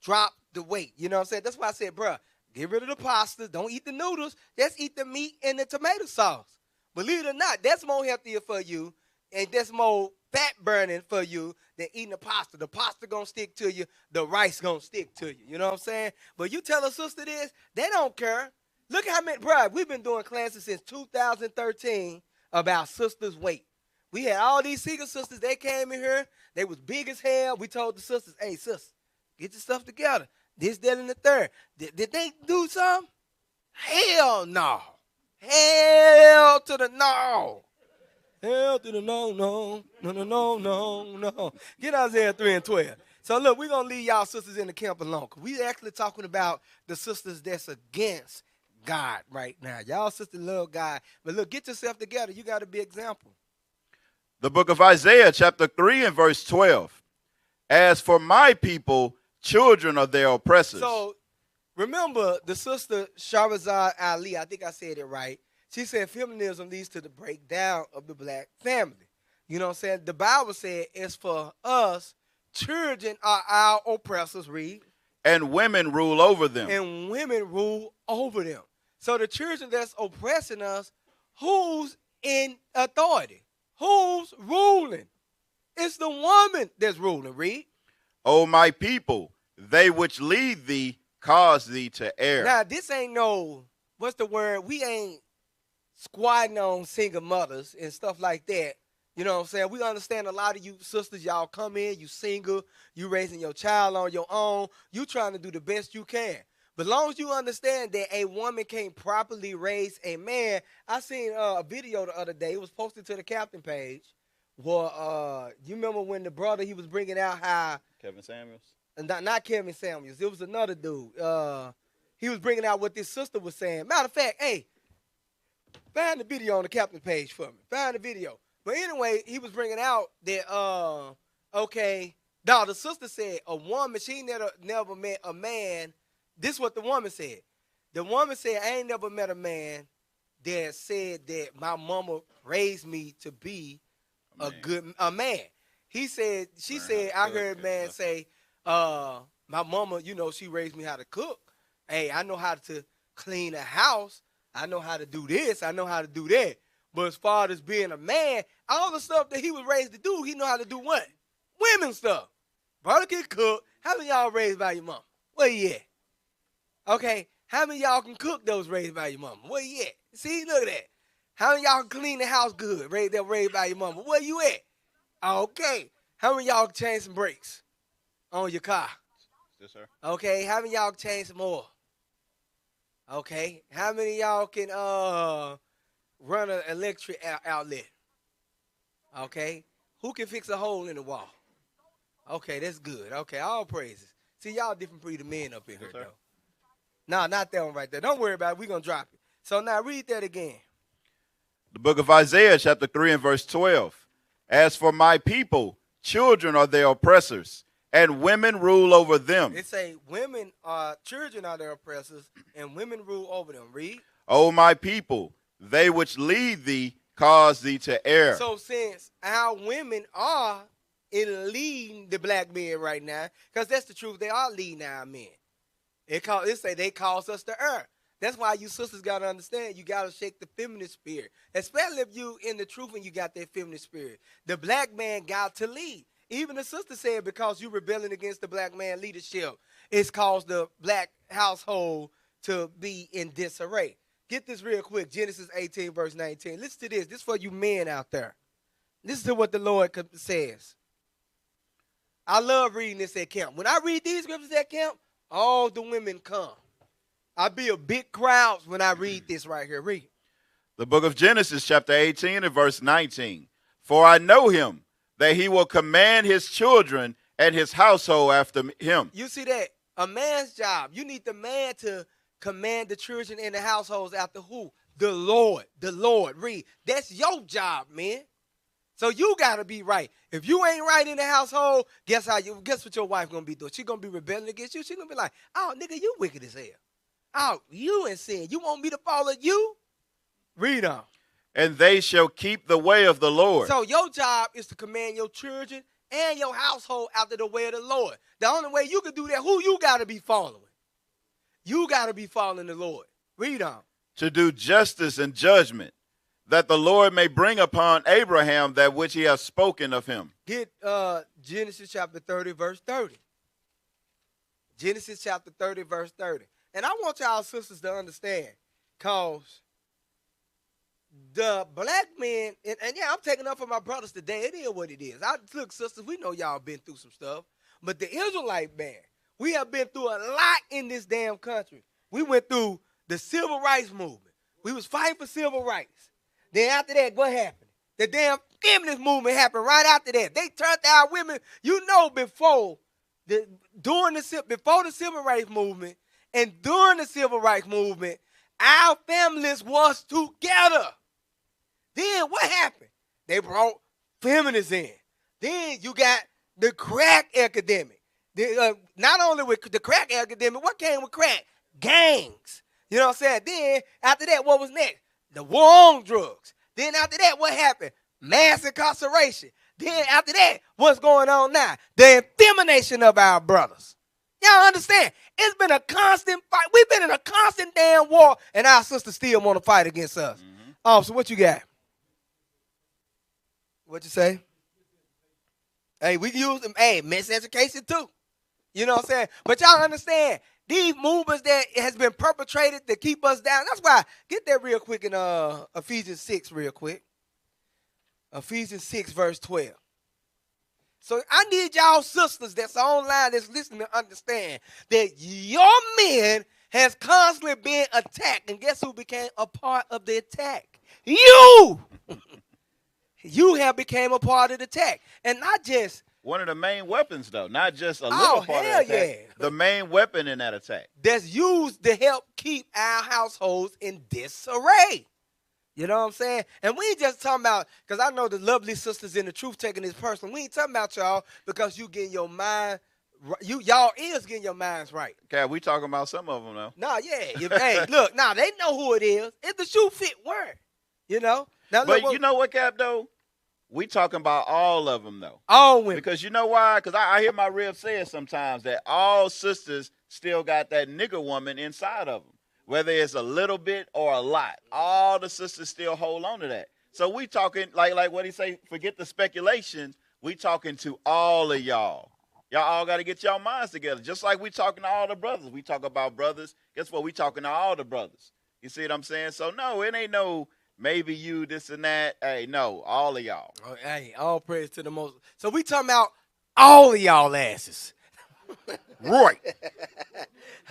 Drop the weight. You know what I'm saying? That's why I said, bro, get rid of the pasta. Don't eat the noodles. Just eat the meat and the tomato sauce. Believe it or not, that's more healthier for you, and that's more fat burning for you than eating the pasta. The pasta going to stick to you. The rice going to stick to you. You know what I'm saying? But you tell a sister this, they don't care. Look how many, bro, we've been doing classes since 2013 about sisters' weight. We had all these single sisters. They came in here. They was big as hell. We told the sisters, hey, sis, get your stuff together. This, that, and the third. Did they do something? Hell no. Hell to the no. Hell to the no, no, no, no, no, no, no. Get Isaiah 3 and 12. So, look, we're going to leave y'all sisters in the camp alone. We actually talking about the sisters that's against God right now. Y'all sisters love God. But, look, get yourself together. You got to be example. The book of Isaiah, chapter 3 and verse 12. As for my people, children are their oppressors. So, remember the sister Shahrazad Ali, I think I said it right. She said feminism leads to the breakdown of the black family. You know what I'm saying? The Bible said, as for us, children are our oppressors, read. And women rule over them. And women rule over them. So the children that's oppressing us, who's in authority? Who's ruling? It's the woman that's ruling, read. O my people, they which lead thee cause thee to err. Now, this ain't no, what's the word? We ain't squatting on single mothers and stuff like that. You know what I'm saying? We understand a lot of you sisters, y'all come in, you single, you raising your child on your own, you trying to do the best you can. But long as you understand that a woman can't properly raise a man, I seen a video the other day. It was posted to the captain page. Well, you remember when the brother, he was bringing out how Kevin Samuels? not Kevin Samuels. It was another dude. He was bringing out what this sister was saying. Matter of fact, hey, find the video on the captain page for me. Find the video. But anyway, he was bringing out that, okay, now the sister said a woman, she never met a man. This is what the woman said. The woman said, I ain't never met a man that said that my mama raised me to be a man. He said, she said, I heard man say, my mama, you know, she raised me how to cook. Hey, I know how to clean a house. I know how to do this. I know how to do that. But as far as being a man, all the stuff that he was raised to do, he know how to do what? Women stuff. Brother can cook. How many of y'all raised by your mama? Where you at? Okay. How many of y'all can cook those raised by your mama? Where you at? See, look at that. How many of y'all can clean the house good? Raised by your mama. Where you at? Okay. How many of y'all can change some brakes on your car? Yes, sir. Okay. How many of y'all can change some oil? Okay. How many of y'all can run an electric outlet? Okay. Who can fix a hole in the wall? Okay, that's good. Okay, all praises. See, y'all different breed of men up in here, though. No, not that one right there. Don't worry about it. We're going to drop it. So now read that again. The book of Isaiah, chapter 3 and verse 12. As for my people, children are their oppressors, and women rule over them. It say children are their oppressors, and women rule over them. Read. O my people, they which lead thee cause thee to err. So since our women are in leading the black men right now, because that's the truth, they are leading our men. It say they cause us to err. That's why you sisters got to understand, you got to shake the feminist spirit, especially if you in the truth and you got that feminist spirit. The black man got to lead. Even the sister said because you rebelling against the black man leadership, it's caused the black household to be in disarray. Get this real quick. Genesis 18, verse 19. Listen to this. This is for you men out there. Listen to what the Lord says. I love reading this at camp. When I read these scriptures at camp, all the women come. I be a big crowd when I read this right here. Read. The book of Genesis, chapter 18 and verse 19. For I know him, that he will command his children and his household after him. You see that? A man's job. You need the man to command the children and the households after who? The Lord. The Lord. Read. That's your job, man. So you got to be right. If you ain't right in the household, guess what your wife going to be doing? She going to be rebelling against you. She going to be like, oh, nigga, you wicked as hell. Oh, you in sin. You want me to follow you? Read on. And they shall keep the way of the Lord. So your job is to command your children and your household after the way of the Lord. The only way you can do that, who you got to be following? You got to be following the Lord. Read on. To do justice and judgment, that the Lord may bring upon Abraham that which he has spoken of him. Get Genesis chapter 30, verse 30. Genesis chapter 30, verse 30. And I want y'all sisters to understand, because the black men, and yeah, I'm taking up for my brothers today. It is what it is. Look, sisters, we know y'all been through some stuff. But the Israelite man, we have been through a lot in this damn country. We went through the civil rights movement. We was fighting for civil rights. Then after that, what happened? The damn feminist movement happened right after that. They turned our women, before the civil rights movement and during the civil rights movement, our families was together. Then what happened? They brought feminists in. Then you got the crack epidemic. Not only with the crack epidemic, what came with crack? Gangs. You know what I'm saying? Then after that, what was next? The war on drugs. Then after that, what happened? Mass incarceration. Then after that, what's going on now? The infemination of our brothers. Y'all understand? It's been a constant fight. We've been in a constant damn war, and our sisters still want to fight against us. Mm-hmm. So what you got? What you say? Hey, we can use them. Hey, miseducation too. You know what I'm saying? But y'all understand, These movements that has been perpetrated to keep us down. That's why, get that real quick in Ephesians 6 real quick. Ephesians 6 verse 12. So I need y'all sisters that's online that's listening to understand that your men has constantly been attacked. And guess who became a part of the attack? You! You have became a part of the attack. And not just... One of the main weapons, though, not just a little part hell of the attack. yeah. The main weapon in that attack. That's used to help keep our households in disarray. You know what I'm saying? And we ain't just talking about, because I know the lovely sisters in the truth taking this personal. We ain't talking about y'all because you getting your mind, y'all is getting your minds right. Okay, we talking about some of them, though. Nah, yeah. Hey, look, nah, they know who it is. It's the shoe fit word. You know? Now, But look, you know what, Cap, though? We talking about all of them, though. all women. Because you know why? Because I hear my rib say it sometimes that all sisters still got that nigger woman inside of them. Whether it's a little bit or a lot, all the sisters still hold on to that. So we talking, like what he say, forget the speculation. We talking to all of y'all. Y'all all got to get y'all minds together. Just like we talking to all the brothers. We talk about brothers. Guess what? We talking to all the brothers. You see what I'm saying? So no, it ain't no maybe you, this and that. Hey, no, all of y'all. Oh, hey, all praise to the most. So we talking about all of y'all asses. Right.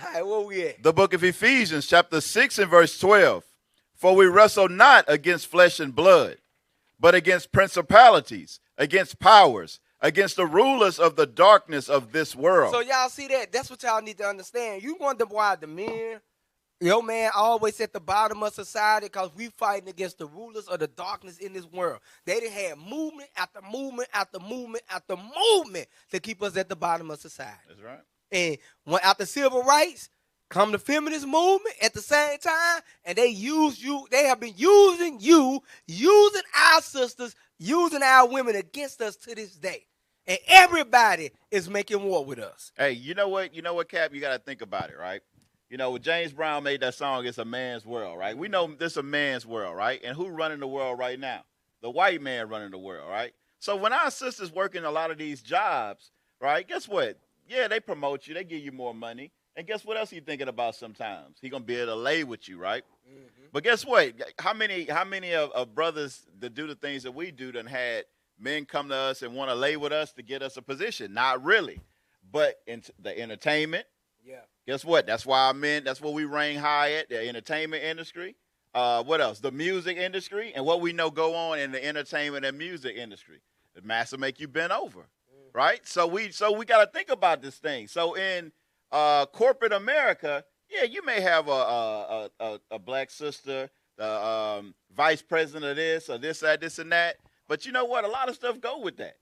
All right, where we at? The book of Ephesians, chapter 6 and verse 12. For we wrestle not against flesh and blood, but against principalities, against powers, against the rulers of the darkness of this world. So y'all see that? That's what y'all need to understand. You wonder why the men, your man always at the bottom of society because we fighting against the rulers of the darkness in this world. They done had movement after movement after movement after movement to keep us at the bottom of society. That's right. And when after civil rights, come the feminist movement at the same time, and they use you. They have been using you, using our sisters, using our women against us to this day. And everybody is making war with us. Hey, you know what, Cap? You got to think about it, right? You know, when James Brown made that song, It's a Man's World, right? We know this is a man's world, right? And who running the world right now? The white man running the world, right? So when our sisters working a lot of these jobs, right, guess what? Yeah, they promote you. They give you more money. And guess what else you thinking about sometimes? He going to be able to lay with you, right? Mm-hmm. But guess what? How many of brothers that do the things that we do done had men come to us and want to lay with us to get us a position? Not really. But in the entertainment, yeah. Guess what? That's why that's what we rank high at, the entertainment industry. What else? The music industry. And what we know go on in the entertainment and music industry. The master make you bend over, right? So we got to think about this thing. So in corporate America, yeah, you may have a black sister, the vice president of this or this, that, this, and that. But you know what? A lot of stuff go with that.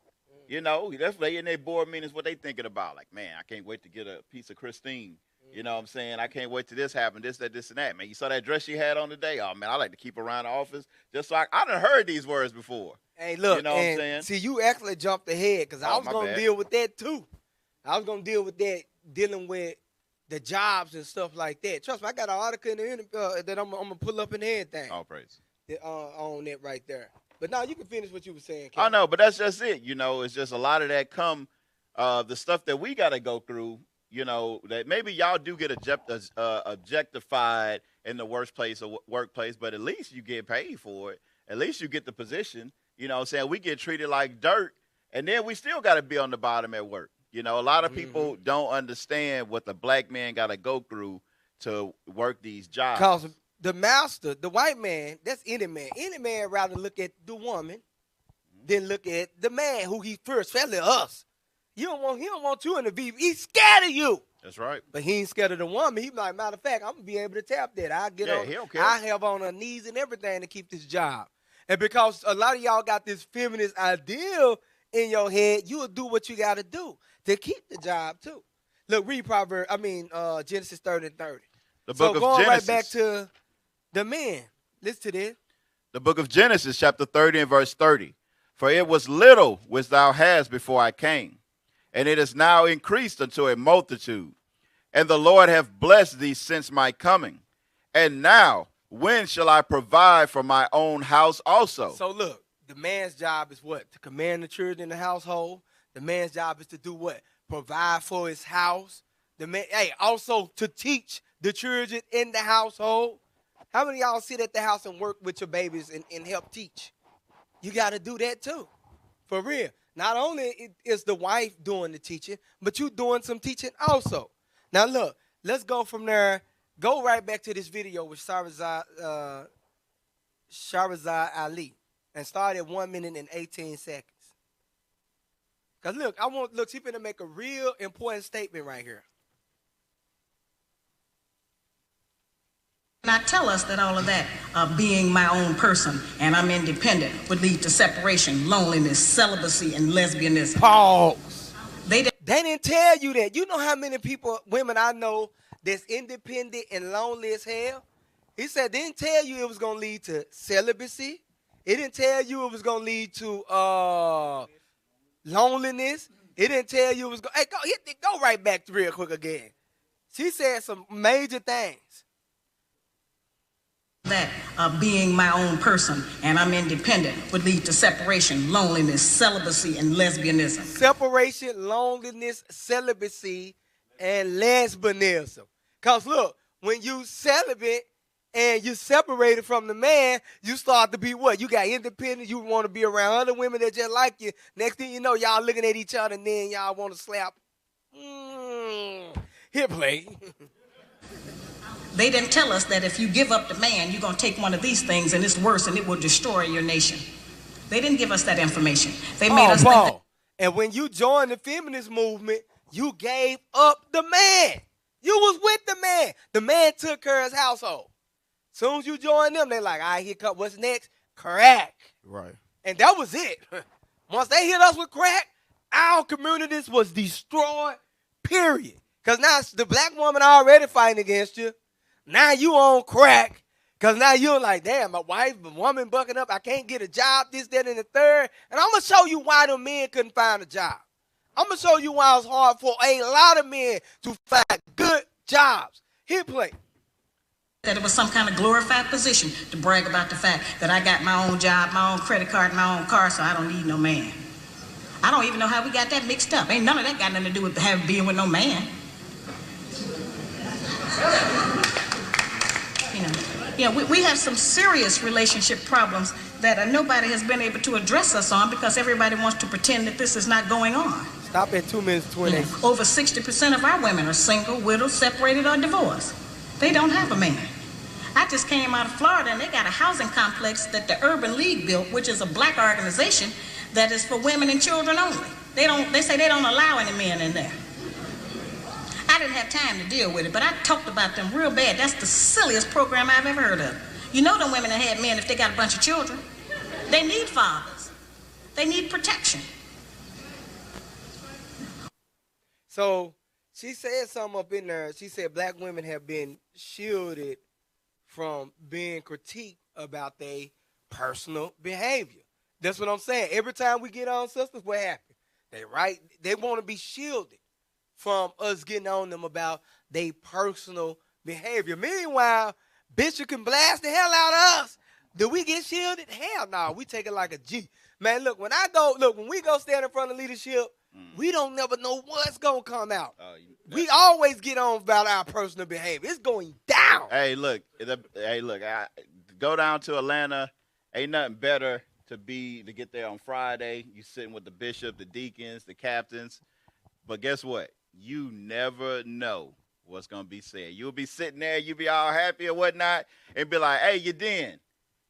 You know, that's what they in their board meetings, what they thinking about. Like, man, I can't wait to get a piece of Christine. You know what I'm saying? I can't wait till this happen, this, that, this, and that. Man, you saw that dress she had on today? Oh, man, I like to keep her around the office. Just so I done heard these words before. Hey, look, you know what I'm saying? See, you actually jumped ahead because I was going to deal with that, too. I was going to deal with that, dealing with the jobs and stuff like that. Trust me, I got an article in the that I'm going to pull up in everything. All praise. On that right there. But now you can finish what you were saying, Ken. I know, but that's just it. You know, it's just a lot of that the stuff that we got to go through, you know, that maybe y'all do get objectified in the workplace, but at least you get paid for it. At least you get the position. You know what I'm saying? We get treated like dirt, and then we still got to be on the bottom at work. You know, a lot of people don't understand what the black man got to go through to work these jobs. Because the master, the white man, that's any man. Any man rather look at the woman than look at the man who he first, especially us. He don't want you in the VP. He's scared of you. That's right. But he ain't scared of the woman. He's like, matter of fact, I'm gonna be able to tap that. He don't care. I have on her knees and everything to keep this job. And because a lot of y'all got this feminist ideal in your head, you'll do what you gotta do to keep the job too. Look, read Genesis 30 and 30. The book of going Genesis. Right back to the men. Listen to this. The book of Genesis, chapter 30 and verse 30. For it was little which thou hadst before I came, and it is now increased unto a multitude. And the Lord hath blessed thee since my coming. And now, when shall I provide for my own house also? So look, the man's job is what? To command the children in the household. The man's job is to do what? Provide for his house. The man, hey, also to teach the children in the household. How many of y'all sit at the house and work with your babies and help teach? You got to do that too, for real. Not only is the wife doing the teaching, but you doing some teaching also. Now look, let's go from there. Go right back to this video with Shahrazad Ali and start at 1 minute and 18 seconds. Because look, she's going to make a real important statement right here. Not tell us that all of that being my own person and I'm independent would lead to separation, loneliness, celibacy, and lesbianism. Pause. They didn't tell you that. You know how many women I know that's independent and lonely as hell? He said they didn't tell you it was going to lead to celibacy. It didn't tell you it was going to lead to loneliness. It didn't tell you it was going to... Hey, go right back real quick again. She said some major things. That being my own person and I'm independent would lead to separation, loneliness, celibacy, and lesbianism. Separation, loneliness, celibacy, and lesbianism. Because look, when you celibate and you separated from the man, you start to be what? You got independent, you want to be around other women that just like you. Next thing you know, y'all looking at each other and then y'all want to slap. Here, play. They didn't tell us that if you give up the man, you're going to take one of these things and it's worse and it will destroy your nation. They didn't give us that information. They made us think that... And when you joined the feminist movement, you gave up the man. You was with the man. The man took care of his household. Soon as you join them, they like, all right, here come, what's next? Crack. Right. And that was it. Once they hit us with crack, our communities was destroyed, period. Because now the black woman already fighting against you. Now you on crack, because now you're like, damn, my wife, the woman bucking up, I can't get a job, this, that, and the third. And I'm going to show you why the men couldn't find a job. I'm going to show you why it's hard for a lot of men to find good jobs. Here, play. That it was some kind of glorified position to brag about the fact that I got my own job, my own credit card, my own car, so I don't need no man. I don't even know how we got that mixed up. Ain't none of that got nothing to do with being with no man. We have some serious relationship problems that nobody has been able to address us on because everybody wants to pretend that this is not going on. Stop at 2 minutes 20. Over 60% of our women are single, widowed, separated, or divorced. They don't have a man. I just came out of Florida and they got a housing complex that the Urban League built, which is a black organization that is for women and children only. They say they don't allow any men in there. I didn't have time to deal with it, but I talked about them real bad. That's the silliest program I've ever heard of. You know them women that had men if they got a bunch of children. They need fathers. They need protection. So she said something up in there. She said black women have been shielded from being critiqued about their personal behavior. That's what I'm saying. Every time we get on sisters, what happens? They want to be shielded from us getting on them about their personal behavior. Meanwhile, Bishop can blast the hell out of us. Do we get shielded? Hell no. We take it like a G. Man, look, when we go stand in front of leadership, we don't never know what's going to come out. We always get on about our personal behavior. It's going down. Hey, look. I go down to Atlanta. Ain't nothing better to get there on Friday. You sitting with the bishop, the deacons, the captains. But guess what? You never know what's going to be said. You'll be sitting there, you'll be all happy or whatnot, and be like, hey, you den.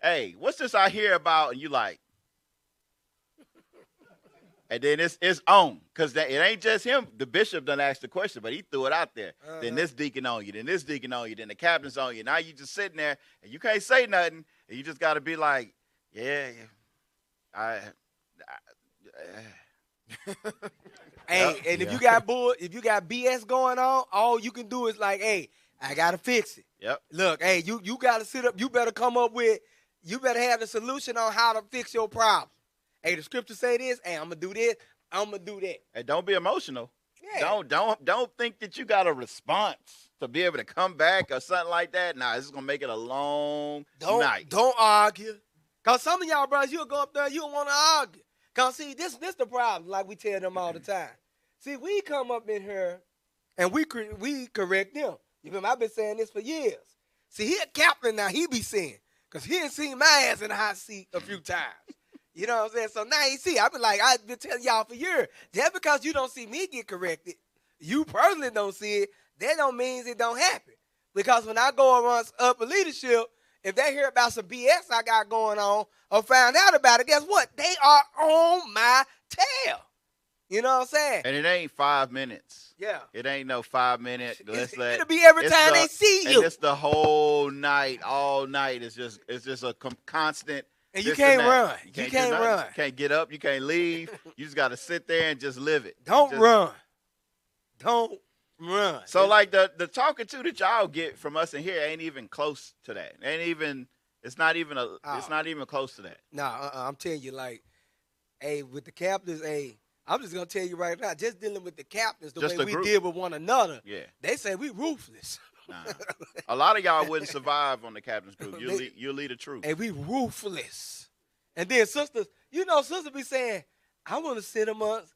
Hey, what's this I hear about? And you like, and then it's on. Because it ain't just him. The bishop done asked the question, but he threw it out there. Then this deacon on you, then this deacon on you, then the captain's on you. Now you just sitting there, and you can't say nothing, and you just got to be like, Hey, and if you got BS going on, all you can do is like, hey, I gotta fix it. Yep. Look, hey, you gotta sit up. You better have the solution on how to fix your problem. Hey, the scripture say this. Hey, I'm gonna do this. I'm gonna do that. Hey, don't be emotional. Yeah. Don't think that you got a response to be able to come back or something like that. Nah, this is gonna make it a long night. Don't argue. Cause some of y'all brothers, you'll go up there, you don't want to argue. Cause see, this the problem, like we tell them all the time. See, we come up in here and we correct them. You remember, I've been saying this for years. See, he a captain now. He be saying, because he ain't seen my ass in the hot seat a few times. You know what I'm saying? So now he see. I've been telling y'all for years. Just because you don't see me get corrected, you personally don't see it, that don't mean it don't happen. Because when I go around upper leadership, if they hear about some BS I got going on or find out about it, guess what? They are on my tail. You know what I'm saying? And it ain't 5 minutes. Yeah. It ain't no 5 minute. It'll be every time they see you. And it's the whole night, all night. It's just a constant. And you can't run. You can't run. You can't get up. You can't leave. You just got to sit there and just live it. Don't run. Don't run. So like the talking to that y'all get from us in here ain't even close to that. It's not even close to that. Nah, I'm telling you, like, hey, with the captains, hey, I'm just gonna tell you right now, just dealing with the captains, the way we deal with one another. Yeah. They say we ruthless. Nah. A lot of y'all wouldn't survive on the captain's group. You'll lead a troop. And we ruthless. And then sisters, sisters be saying, I want to sit amongst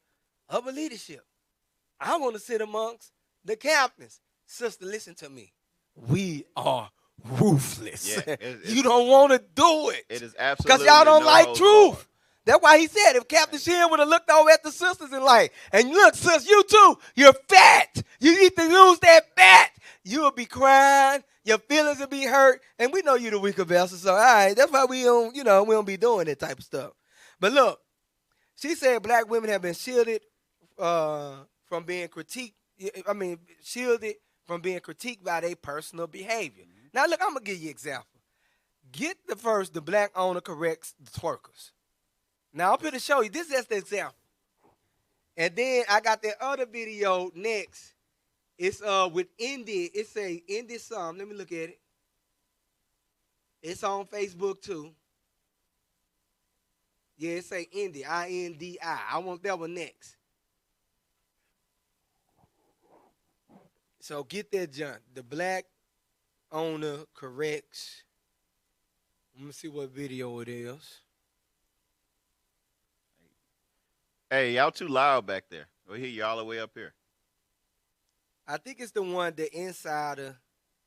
upper leadership. I want to sit amongst the captains. Sister, listen to me. We are ruthless. Yeah, you don't want to do it. It is absolutely because y'all don't like truth. That's why he said if Captain Shin would have looked over at the sisters and like, and look, sis, you too, you're fat. You need to lose that fat. You'll be crying. Your feelings will be hurt. And we know you're the weaker vessel. So, all right, that's why we don't be doing that type of stuff. But look, she said black women have been shielded from being critiqued. Shielded from being critiqued by their personal behavior. Mm-hmm. Now, look, I'm going to give you an example. Get the black owner corrects the twerkers. Now, I'm going to show you. This is just the example. And then I got that other video next. It's with Indy. It's a Indy song. Let me look at it. It's on Facebook, too. Yeah, it say Indy, I-N-D-I. I want that one next. So get that junk. The black owner corrects. Let me see what video it is. Hey, y'all too loud back there. We'll hear you all the way up here. I think it's the one, the insider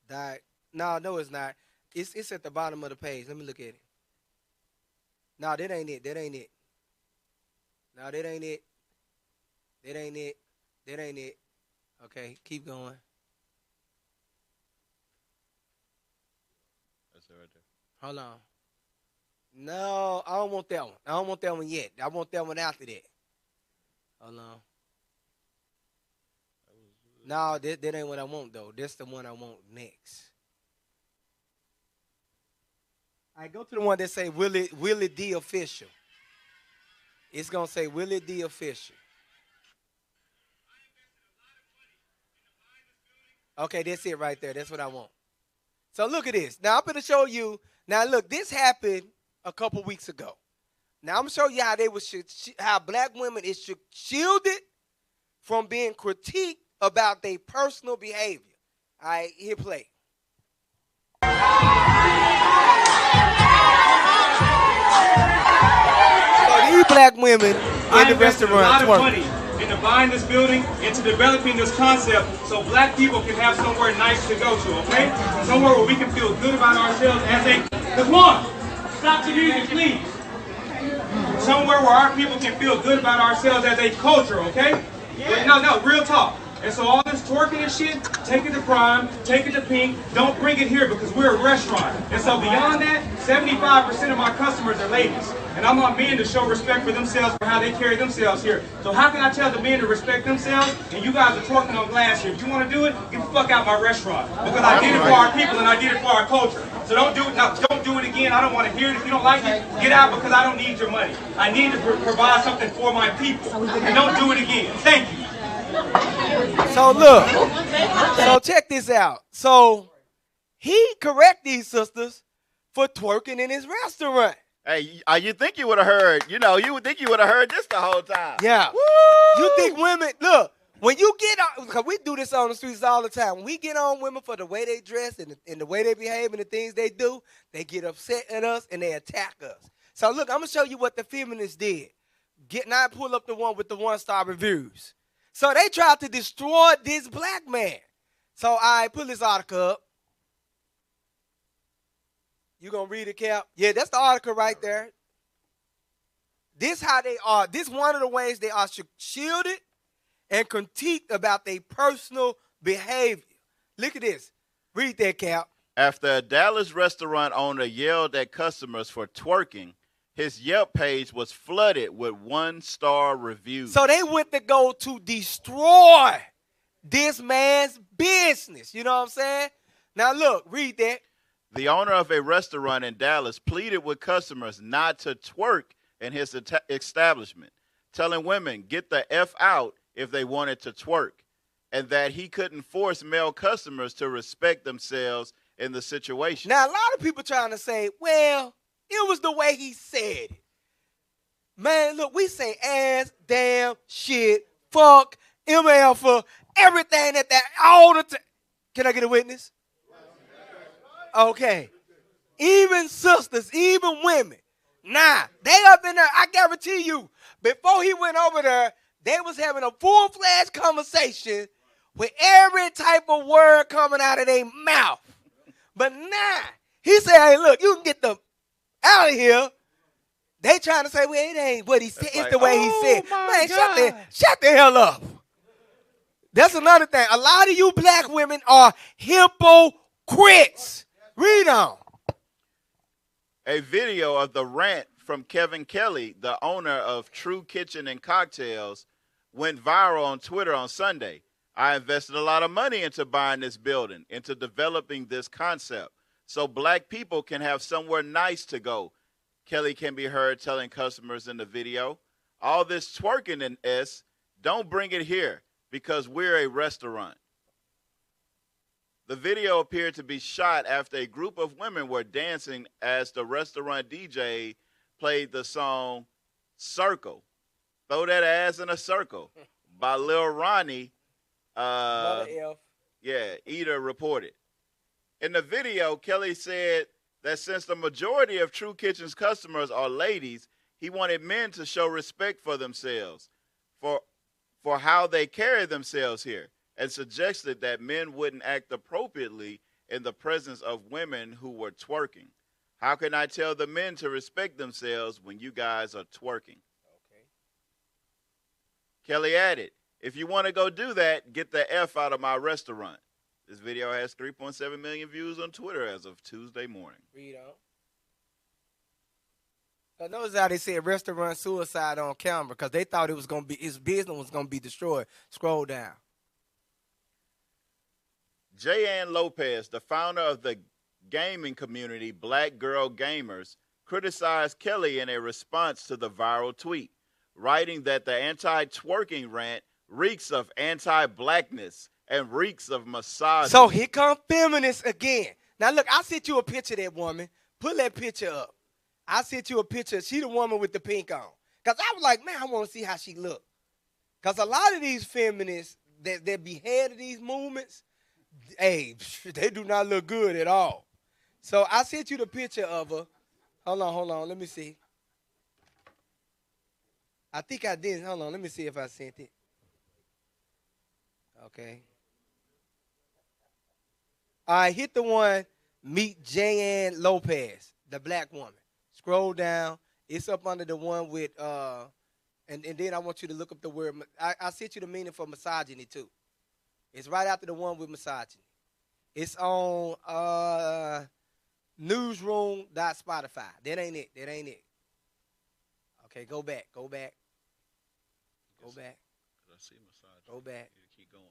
died. No, it's not. It's at the bottom of the page. Let me look at it. No, that ain't it. That ain't it. No, that ain't it. That ain't it. That ain't it. Okay, keep going. That's it right there. Hold on. No, I don't want that one. I don't want that one yet. I want that one after that. Hold on. No, that ain't what I want, though. That's the one I want next. All right, go to the one that say Willie D official. It's going to say Willie D official. Okay, that's it right there. That's what I want. So look at this. Now, I'm going to show you. Now, look, this happened a couple weeks ago. Now, I'm going to show you how black women is shielded from being critiqued about their personal behavior. All right, here play. So these black women in the restaurant a lot of money into buying this building, into developing this concept, so black people can have somewhere nice to go to, okay? Somewhere where we can feel good about ourselves as a... One, stop the music, please. Somewhere where our people can feel good about ourselves as a culture, okay? Yeah. No, real talk. And so all this twerking and shit, take it to Prime, take it to Pink, don't bring it here because we're a restaurant. And so beyond that, 75% of my customers are ladies. And I want men to show respect for themselves for how they carry themselves here. So how can I tell the men to respect themselves and you guys are twerking on glass here? If you want to do it, get the fuck out my restaurant. Because I did it for our people and I did it for our culture. So don't do it now. Don't do it again. I don't want to hear it. If you don't like it, get out because I don't need your money. I need to provide something for my people. And don't do it again. Thank you. So look, so check this out. So he correct these sisters for twerking in his restaurant. Hey, you think you would have heard, you would think you would have heard this the whole time. Yeah. Woo! You think women, look, when you get on, because we do this on the streets all the time. When we get on women for the way they dress and the way they behave and the things they do, they get upset at us and they attack us. So look, I'm going to show you what the feminists did. Now pull up the one with the 1-star reviews. So they tried to destroy this black man. So I pull this article up. You gonna read it, Cap? Yeah, that's the article right there. This how they are. This one of the ways they are shielded and critiqued about their personal behavior. Look at this. Read that, Cap. After a Dallas restaurant owner yelled at customers for twerking, his Yelp page was flooded with 1-star reviews. So they went to go to destroy this man's business. You know what I'm saying? Now look, read that. The owner of a restaurant in Dallas pleaded with customers not to twerk in his establishment, telling women get the F out if they wanted to twerk, and that he couldn't force male customers to respect themselves in the situation. Now, a lot of people trying to say, well, it was the way he said it. Man, look, we say ass, damn, shit, fuck, MF, everything all the time. Can I get a witness? Okay. Even sisters, even women. Nah, they up in there, I guarantee you, before he went over there, they was having a full-fledged conversation with every type of word coming out of their mouth. But nah, he said, hey, look, you can get them out of here. They trying to say, well, it ain't what he said. It's the way he said. Man, shut the hell up. That's another thing. A lot of you black women are hypocrites. Read on. A video of the rant from Kevin Kelly, the owner of True Kitchen and Cocktails, went viral on Twitter on Sunday. I invested a lot of money into buying this building, into developing this concept, so black people can have somewhere nice to go. Kelly can be heard telling customers in the video, all this twerking in S, don't bring it here because we're a restaurant. The video appeared to be shot after a group of women were dancing as the restaurant DJ played the song Circle, Throw That Ass in a Circle, by Lil Ronnie. Eater reported. In the video, Kelly said that since the majority of True Kitchen's customers are ladies, he wanted men to show respect for themselves, for how they carry themselves here, and suggested that men wouldn't act appropriately in the presence of women who were twerking. How can I tell the men to respect themselves when you guys are twerking? Okay. Kelly added, if you want to go do that, get the F out of my restaurant. This video has 3.7 million views on Twitter as of Tuesday morning. Read on. So notice how they said restaurant suicide on camera because they thought it was going to be, his business was going to be destroyed. Scroll down. J.Ann Lopez, the founder of the gaming community Black Girl Gamers, criticized Kelly in a response to the viral tweet, writing that the anti-twerking rant reeks of anti-blackness and reeks of misogyny. So here come feminists again. Now look, I sent you a picture of that woman. Pull that picture up. I sent you a picture. She the woman with the pink on. Because I was like, man, I want to see how she look. Because a lot of these feminists that be head of these movements, hey, they do not look good at all. So I sent you the picture of her. Hold on. Let me see. I think I did. Hold on. Let me see if I sent it. Okay. All right, hit the one, meet J.Ann Lopez, the black woman. Scroll down. It's up under the one with, and then I want you to look up the word. I sent you the meaning for misogyny, too. It's right after the one with misogyny. It's on newsroom.spotify. That ain't it. Okay, go back. I see misogyny. Go back. Keep going.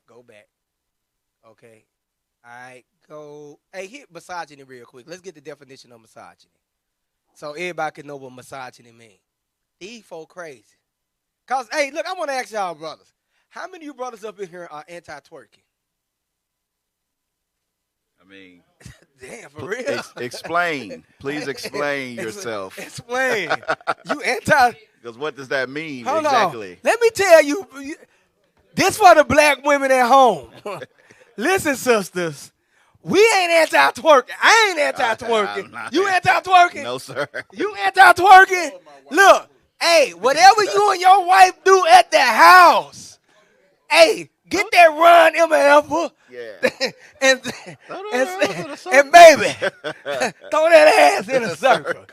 Go back. Okay. All right, go. Hey, hit misogyny real quick. Let's get the definition of misogyny. So everybody can know what misogyny means. These folk crazy. Because, hey, look, I want to ask y'all brothers. How many of you brothers up in here are anti-twerking? I mean, damn, for real? Explain. Please explain yourself. Explain. You anti... Because what does that mean Hold exactly? On. Let me tell you, this for the black women at home. Listen, sisters, we ain't anti-twerking. I ain't anti-twerking. You anti-twerking? No, sir. You anti-twerking? Look, hey, whatever you and your wife do at the house, Hey, get that run, MF. Yeah. and baby, throw that ass in a circle.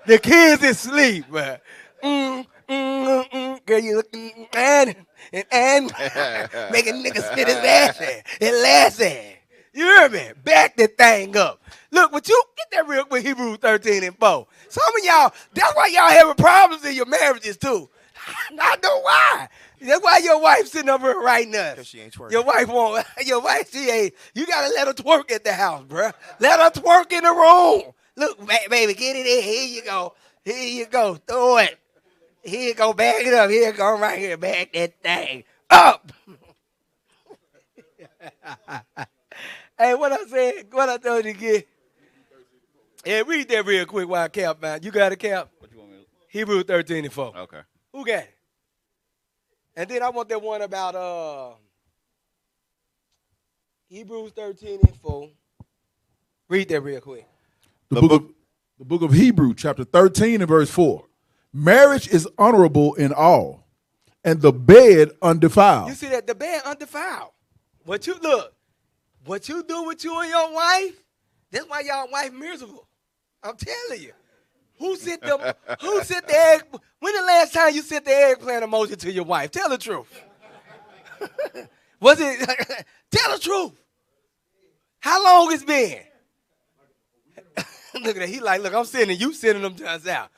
The kids is asleep, man. Girl, you looking and making niggas spit his ass and lassie. You hear me? Back that thing up. Look, what you get that real quick, Hebrews 13 and 4. Some of y'all, that's why y'all having problems in your marriages too. I know why. That's why your wife sitting over here writing us. Because she ain't twerking. Your wife won't. Your wife, she ain't. You gotta let her twerk at the house, bruh. Let her twerk in the room. Look, baby, get it in. Here you go. Here you go. Throw it. Here you go. Back it up. Here you go. Right here. Back that thing up. Hey, what I said? What I told you again? Yeah, read that real quick while I Cap, man. You got a Cap? What you want me to? Hebrews 13 and 4. Okay. Who got it? And then I want that one about Hebrews 13 and 4. Read that real quick. The book of Hebrews, chapter 13 and verse 4. Marriage is honorable in all, and the bed undefiled. You see that? The bed undefiled. What you do with you and your wife, that's why y'all wife miserable. I'm telling you. Who sent the egg? When the last time you sent the eggplant emoji to your wife? Tell the truth. Was it? Tell the truth. How long it's been? Look at that. He like, look, I'm sending you sending them to us out.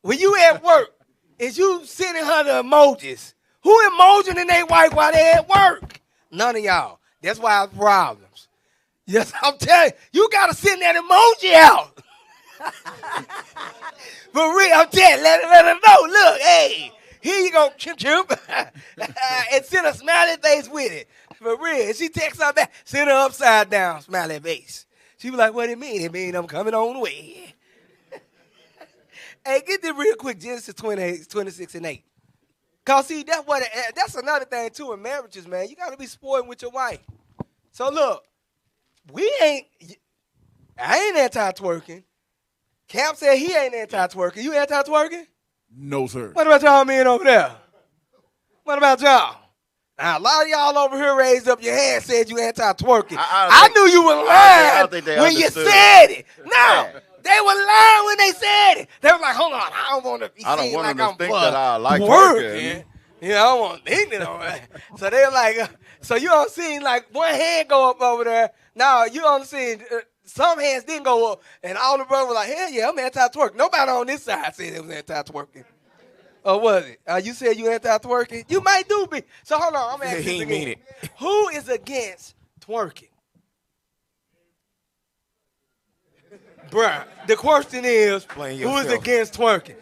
When you at work, is you sending her the emojis? Who emojing their wife while they at work? None of y'all. That's why it's problems. Yes, I'm telling you, you gotta send that emoji out. For real, I'm telling, let her know. Look, hey, here you go, chimp, and send a smiley face with it. For real, and she texts her back, send her upside down smiley face. She was like, what it mean? It mean I'm coming on the way. Hey, get this real quick, Genesis 28, 26 and 8. Cause see, that's another thing too in marriages, man. You gotta be spoiled with your wife. So look, I ain't anti-twerking. Cap said he ain't anti-twerking. You anti-twerking? No, sir. What about y'all men over there? What about y'all? Now, a lot of y'all over here raised up your hand, said you anti-twerking. I knew you were lying when you said it. No, they were lying when they said it. They were like, hold on, I don't want to be seen like I'm think that I like twerking. You know, I don't want to think that on that. So they're like, so you don't see like one hand go up over there. Now, you don't see some hands didn't go up, and all the brothers were like, hell yeah, I'm anti-twerking. Nobody on this side said it was anti-twerking. Or was it? You said you anti-twerking? You might do be. So hold on, I'm asking He again. mean it. Who is against twerking? Bruh, the question is, who is against twerking?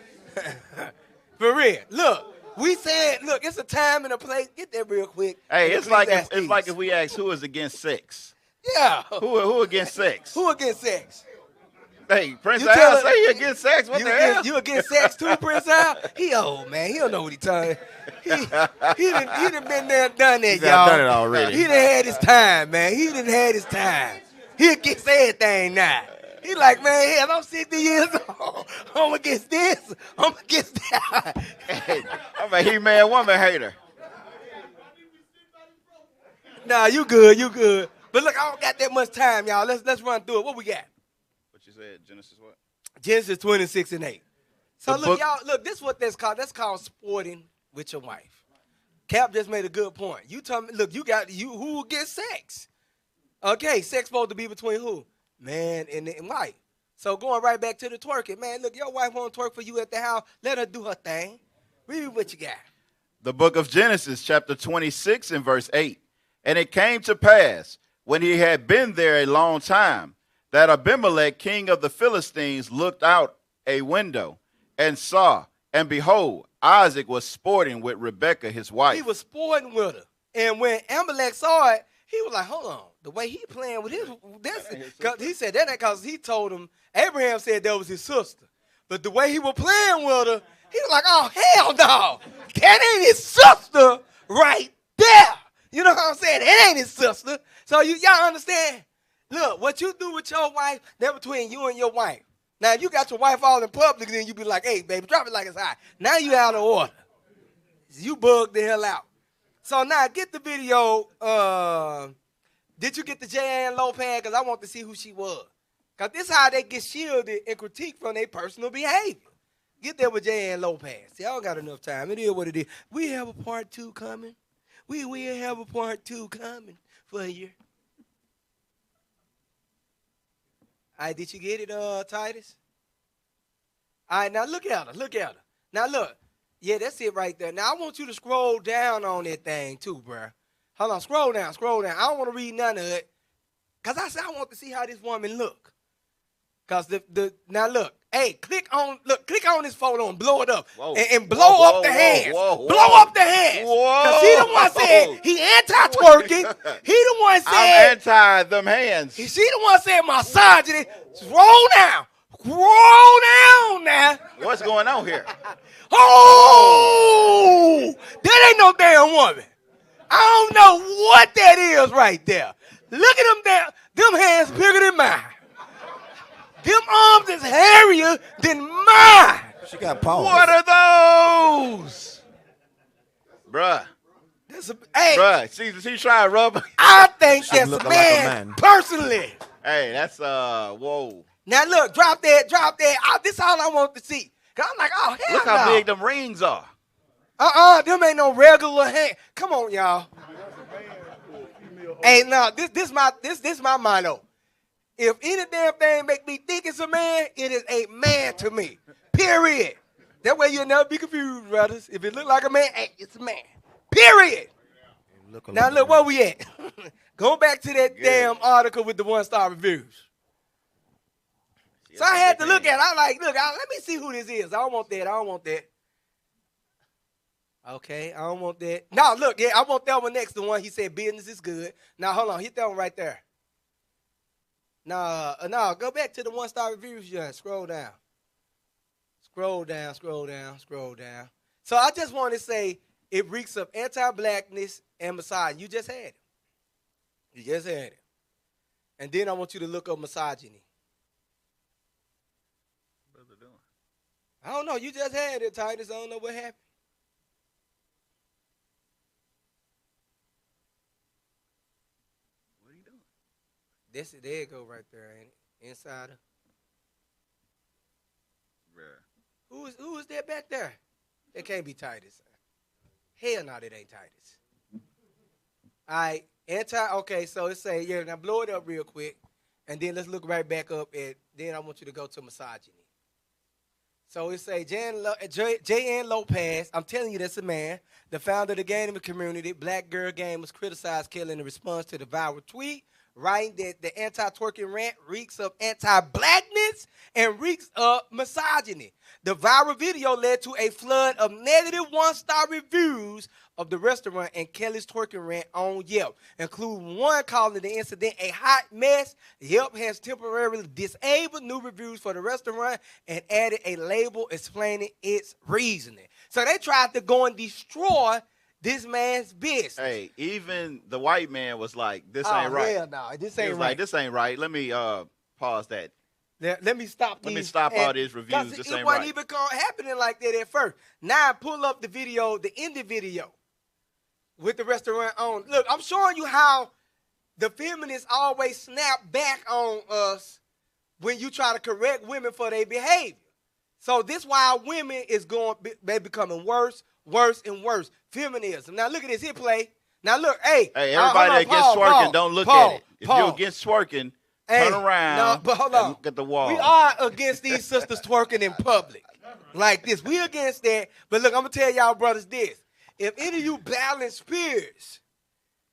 For real. Look, we said, look, it's a time and a place. Get that real quick. Hey, it's like if we ask who is against sex. Yeah. Who against sex? Who against sex? Hey, Prince Al, say you against sex. What the hell? You against sex too, Prince Al? He old, man. He don't know what he talking. He done been there and done that, y'all. Done it already. He done had his time, man. He done had his time. He against everything now. He like, man, hell, I'm 60 years old. I'm against this. I'm against that. Hey, I'm a He-Man woman hater. Nah, you good, you good. But look, I don't got that much time, y'all. Let's run through it. What we got? What you said, Genesis what? Genesis 26 and 8. So The look, book- y'all, look, this is what that's called. That's called sporting with your wife. Cap just made a good point. You tell me, look, who gets sex? Okay, sex supposed to be between who? Man and wife. So going right back to the twerking, man, look, your wife won't twerk for you at the house. Let her do her thing. Read what you got. The book of Genesis, chapter 26 and verse 8. And it came to pass, when he had been there a long time, that Abimelech, king of the Philistines, looked out a window and saw, and behold, Isaac was sporting with Rebekah, his wife. He was sporting with her. And when Abimelech saw it, he was like, hold on. The way he playing with he said that because he told him, Abraham said that was his sister. But the way he was playing with her, he was like, oh, hell no. That ain't his sister right there. You know what I'm saying? That ain't his sister. So y'all understand? Look, what you do with your wife, that's between you and your wife. Now, if you got your wife all in public, then you be like, hey, baby, drop it like it's hot. Now you out of order. You bugged the hell out. So now get the video. Did you get the J.N. Lopez? Because I want to see who she was. Because this is how they get shielded and critiqued from their personal behavior. Get there with J.N. Lopez. See, I don't got enough time. It is what it is. We have a part 2 coming. We have a part 2 coming for you. All right, did you get it, Titus? All right, now look at her. Look at her. Now look. Yeah, that's it right there. Now I want you to scroll down on that thing too, bruh. Hold on, scroll down. I don't want to read none of it. Because I said I want to see how this woman look. Because now look, hey, click on this photo and blow it up. And blow up the hands. Blow up the hands. Because he the one said he anti-twerking. He the one said I'm anti them hands. She the one said misogyny. Scroll down. Scroll down now. What's going on here? Oh, that ain't no damn woman. I don't know what that is right there. Look at them hands bigger than mine. Them arms is hairier than mine. She got paws. What are those? Bruh. Bruh, she trying to rub. I think She that's look a like a man, man. personally. Hey, that's, whoa. Now look, drop that. This is all I want to see. Cause I'm like, oh, hell Look how no. big them rings are. Them ain't no regular hand. Come on, y'all. Hey, no, this my motto. If any damn thing make me think it's a man, it is a man to me. Period. That way you'll never be confused, brothers. If it look like a man, hey, it's a man. Period. Now look, where we at? Go back to that damn article with the 1-star reviews. So I had to look at it. I like, look, let me see who this is. I don't want that. Okay, I don't want that. No, look, I want that one next. The one he said business is good. Now, hold on. Hit that one right there. No, go back to the 1-star reviews. Yeah, scroll down. Scroll down. So I just want to say it reeks of anti-blackness and misogyny. You just had it. And then I want you to look up misogyny. What's it doing? I don't know. You just had it, Titus. I don't know what happened. What are you doing? There it go right there, ain't it? Insider. Bruh. Who is that back there? It can't be Titus. Hell no, that ain't Titus. All right. Okay, so it say, now blow it up real quick. And then let's look right back up at, then I want you to go to misogyny. So it say J.N. Lopez, I'm telling you that's a man, the founder of the gaming community, Black Girl Gamers, criticized Kelly in response to the viral tweet, writing that the anti-twerking rant reeks of anti-blackness and reeks of misogyny. The viral video led to a flood of negative 1-star reviews of the restaurant and Kelly's twerking rant on Yelp, including one calling the incident a hot mess. Yelp has temporarily disabled new reviews for the restaurant and added a label explaining its reasoning. So they tried to go and destroy this man's business. Hey, even the white man was like, this ain't right. Hell no, this He ain't was right. like, this ain't right. Let me pause that. Let me stop these. Let me stop all these reviews. This ain't it wasn't right. even happening like that at first. Now pull up the video, the ending video with the restaurant on. Look, I'm showing you how the feminists always snap back on us when you try to correct women for their behavior. So this why women is they becoming worse, and worse. Feminism. Now look at this. Hit play. Now look, hey. Hey, everybody against twerking, don't look at it. If you're against twerking, turn around but hold on. and look at the wall. We are against these sisters twerking in public like this. We against that. But look, I'm going to tell y'all brothers this. If any of you battling spirits,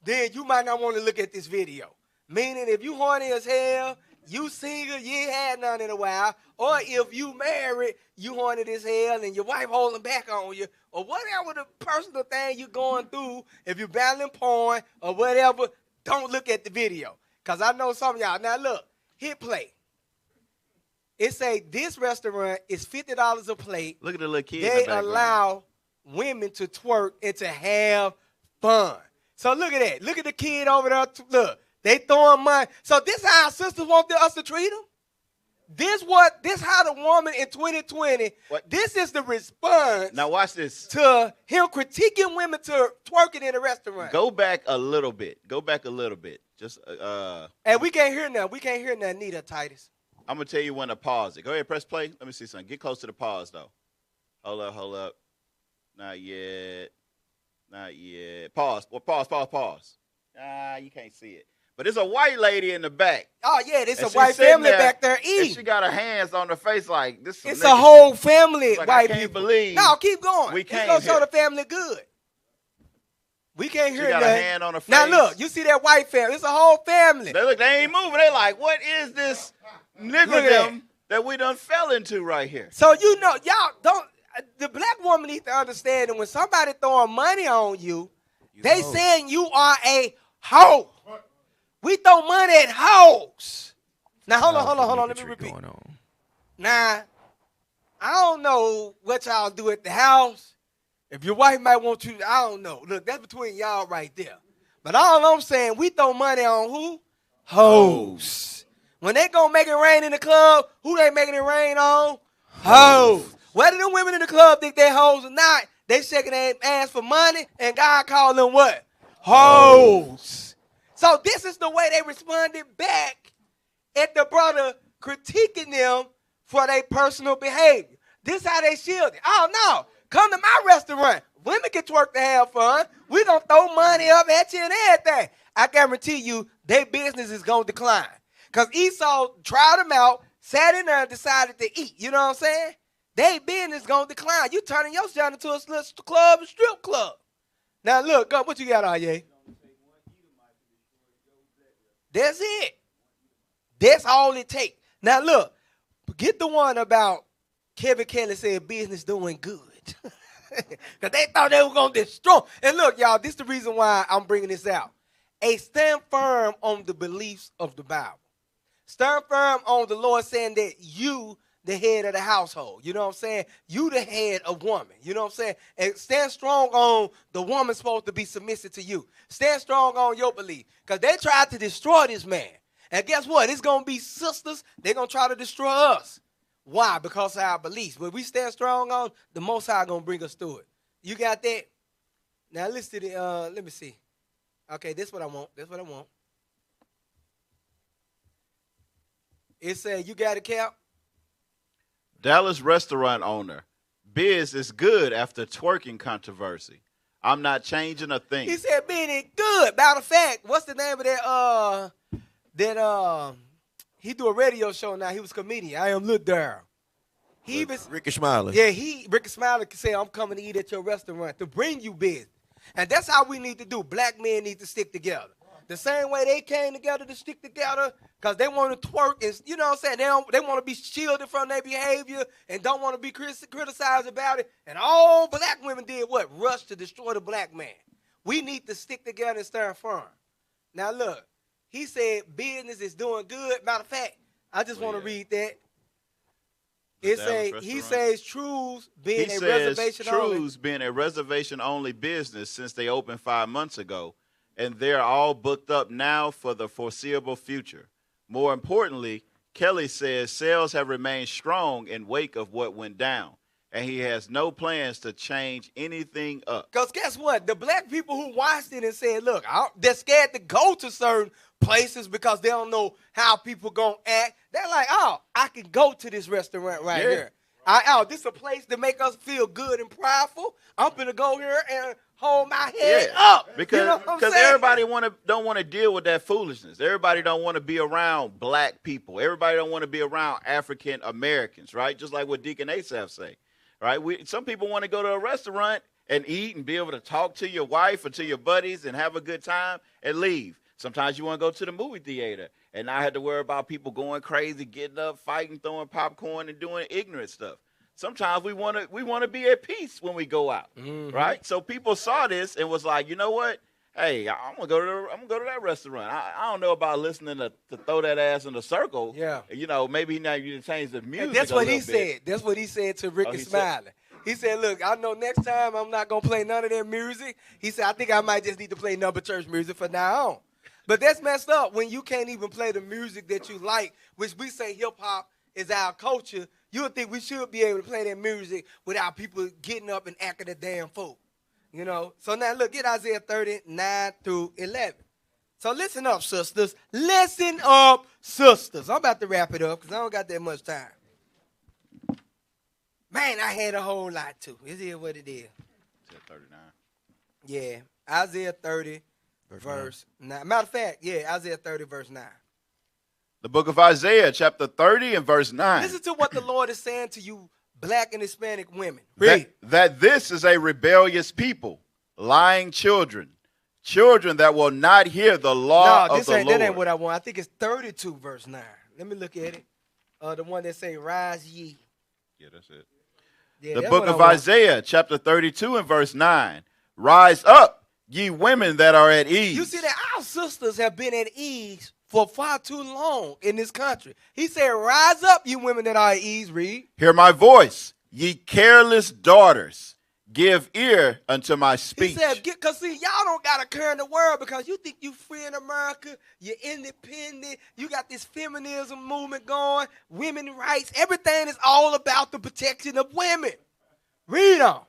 then you might not want to look at this video. Meaning if you horny as hell, you single, you ain't had none in a while, or if you married, you horny as hell and your wife holding back on you, or whatever the personal thing you're going through, if you're battling porn or whatever, don't look at the video. Because I know some of y'all. Now look, hit play. It say this restaurant is $50 a plate. Look at the little kid. They allow women to twerk and to have fun. So look at that. Look at the kid over there. Look, they throwing money. So this is how our sisters want us to treat them? This how the woman in 2020, What? this is the response Now watch this. to him critiquing women to twerking in a restaurant. Go back a little bit. Just And we can't hear nothing. We can't hear nothing neither, Titus. I'm gonna tell you when to pause it. Go ahead, press play. Let me see something. Get close to the pause though. Hold up. Not yet. Pause. Well, pause. You can't see it. But there's a white lady in the back. Oh, yeah, this And a she's white sitting family there, back there And eating. she got her hands on her face like this. It's a whole family, Like, white I can't people. believe No, keep going. we It's came going to show here. the family good. We can't hear She got nothing. a hand on her face. Now, look, you see that white family. It's a whole family. They ain't moving. They like, what is this niggerdom that we done fell into right here? So, you know, y'all don't, the black woman needs to understand that when somebody throwing money on you, they saying you are a hoe. We throw money at hoes. Now, hold on. Let me repeat. Now, I don't know what y'all do at the house. If your wife might want you, I don't know. Look, that's between y'all right there. But all I'm saying, we throw money on who? Hoes. When they gonna make it rain in the club, who they making it rain on? Hoes. Whether the women in the club think they hoes or not, they shaking their ass for money, and God called them what? Hoes. So this is the way they responded back at the brother critiquing them for their personal behavior. This how they shielded. Oh, no. Come to my restaurant. Women can twerk to have fun. We going to throw money up at you and everything. I guarantee you their business is going to decline. Because Esau tried them out, sat in there and decided to eat. You know what I'm saying? Their business going to decline. You turning your joint into a strip club. Now, look, what you got, Ye? That's it. That's all it takes. Now, look, forget the one about Kevin Kelly said business doing good. Because they thought they were going to destroy. And look, y'all, this is the reason why I'm bringing this out. Stand firm on the beliefs of the Bible. Stand firm on the Lord saying that you, the head of the household. You know what I'm saying? You the head of woman. You know what I'm saying? And stand strong on the woman supposed to be submissive to you. Stand strong on your belief. Because they tried to destroy this man. And guess what? It's going to be sisters. They're going to try to destroy us. Why? Because of our beliefs. But we stand strong on, the Most High going to bring us through it. You got that? Now listen to the, let me see. Okay, this is what I want. It said, you got it, Cap? Dallas restaurant owner. Biz is good after twerking controversy. I'm not changing a thing. He said, being it good. Matter of fact, what's the name of that, he do a radio show now. He was a comedian. I am Lil Darryl. He was Ricky Smiley. Yeah, Ricky Smiley can say, I'm coming to eat at your restaurant to bring you business. And that's how we need to do. Black men need to stick together. The same way they came together to stick together because they want to twerk. And, you know what I'm saying? They want to be shielded from their behavior and don't want to be criticized about it. And all black women did what? Rush to destroy the black man. We need to stick together and stand firm. Now, look. He said business is doing good. Matter of fact, I just want to read that. He says Trues being a reservation only. Trues being a reservation only business since they opened 5 months ago, and they're all booked up now for the foreseeable future. More importantly, Kelly says sales have remained strong in wake of what went down, and he has no plans to change anything up. Because guess what? The black people who watched it and said, look, they're scared to go to certain places because they don't know how people going to act. They're like, oh, I can go to this restaurant right here. This is a place to make us feel good and prideful. I'm going to go here and hold my head up. Because you know what I'm saying? everybody don't want to deal with that foolishness. Everybody don't want to be around black people. Everybody don't want to be around African Americans, right? Just like what Deacon Asaph say, right? Some people want to go to a restaurant and eat and be able to talk to your wife or to your buddies and have a good time and leave. Sometimes you want to go to the movie theater and not have to worry about people going crazy, getting up, fighting, throwing popcorn, and doing ignorant stuff. Sometimes we want to be at peace when we go out, right? So people saw this and was like, you know what? Hey, I'm gonna go to that restaurant. I don't know about listening to throw that ass in a circle. Yeah, you know, maybe now you change the music. And that's what he said. That's what he said to Ricky Smiley. He said, look, I know next time I'm not going to play none of their music. He said, I think I might just need to play number church music from now on. But that's messed up when you can't even play the music that you like, which we say hip-hop is our culture, you would think we should be able to play that music without people getting up and acting a damn fool. You know? So now look, get Isaiah 30, 9-11. So listen up, sisters. Listen up, sisters. I'm about to wrap it up because I don't got that much time. Man, I had a whole lot too. Is it what it is? 39. Yeah. Isaiah 30, verse 9. Matter of fact, yeah, Isaiah 30, verse 9. The book of Isaiah, chapter 30 and verse 9. Listen to what the Lord is saying to you, black and Hispanic women. Read. That this is a rebellious people, lying children, children that will not hear the law of the Lord. That ain't what I want. I think it's 32, verse 9. Let me look at it. The one that say, rise ye. Yeah, that's it. Yeah, the that's book what of I want. Isaiah, chapter 32 and verse 9. Rise up, ye women that are at ease. You see that our sisters have been at ease for far too long in this country. He said, rise up, you women that are at ease, read. Hear my voice, ye careless daughters. Give ear unto my speech. He said, because see, y'all don't got to care in the world because you think you free in America, you're independent, you got this feminism movement going, women's rights, everything is all about the protection of women. Read on.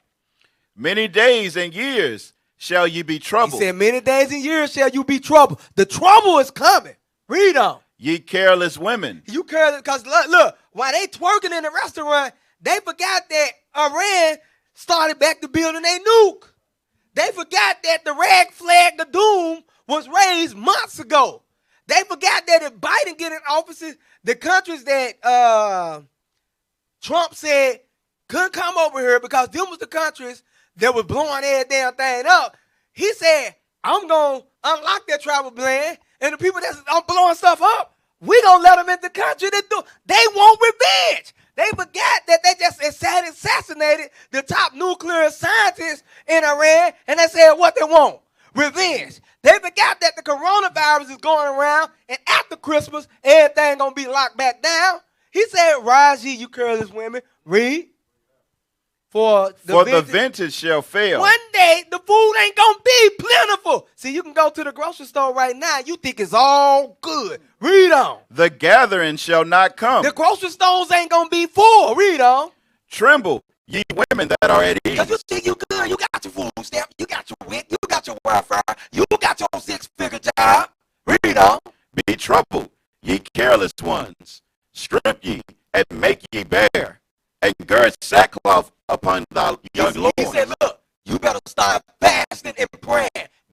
Many days and years shall ye be troubled. He said, many days and years shall you be troubled. The trouble is coming. Read on. Ye careless women. You careless, because look, while they twerking in the restaurant, they forgot that Iran started back to building a nuke. They forgot that the red flag of doom was raised months ago. They forgot that if Biden get in office, the countries that Trump said couldn't come over here because them was the countries that was blowing every damn thing up. He said, I'm going to unlock their travel ban, and the people that's blowing stuff up, we going to let them in the country. They want revenge. They forgot that they just assassinated the top nuclear scientists in Iran, and they said what they want, revenge. They forgot that the coronavirus is going around, and after Christmas, everything going to be locked back down. He said, rise ye, you careless women. Read. For the vintage shall fail. One day, the food ain't going to be plentiful. See, you can go to the grocery store right now. You think it's all good. Read on. The gathering shall not come. The grocery stores ain't going to be full. Read on. Tremble, ye women that are at ease. Because you think you good. You got your food stamp. You got your WIC. You got your welfare. You got your six-figure job. Read on. Be troubled, ye careless ones. Strip ye, and make ye bare, and gird sackcloth upon thy young loins. He said, look, you better start fasting and praying.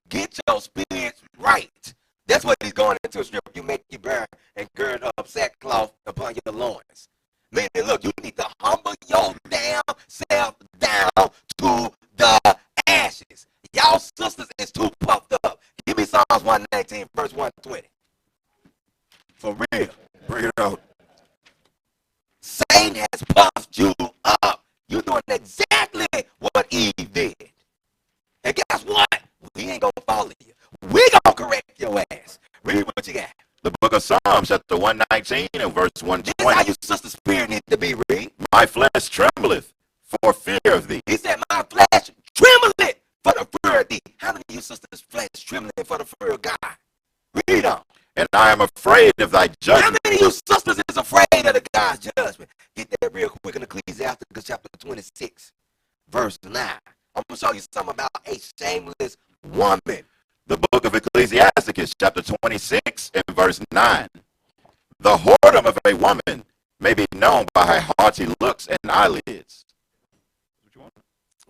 Get your spirits right. That's what he's going into. Strip you, make you bare, and gird up sackcloth upon your loins. Meaning, look, you need to humble your damn self down to the ashes. Y'all sisters is too puffed up. Give me Psalms 119, verse 120. For real. Bring it out. Satan has puffed you up. You're doing exactly what Eve did. And guess what? We ain't going to follow you. We going to correct your ass. Read what you got. The book of Psalms, chapter 119 and verse 120. This is how your sister's spirit needs to be, read. My flesh trembleth for fear of thee. He said, my flesh trembleth for the fear of thee. How many of you sisters' flesh trembling for the fear of God? Read on. And I am afraid of thy How judgment. many of you sisters is afraid of the God's judgment? Get that real quick in Ecclesiastes chapter 26, verse 9. I'm going to show you something about a shameless woman. The book of Ecclesiastes, chapter 26 and verse 9. The whoredom of a woman may be known by her haughty looks and eyelids. What you want?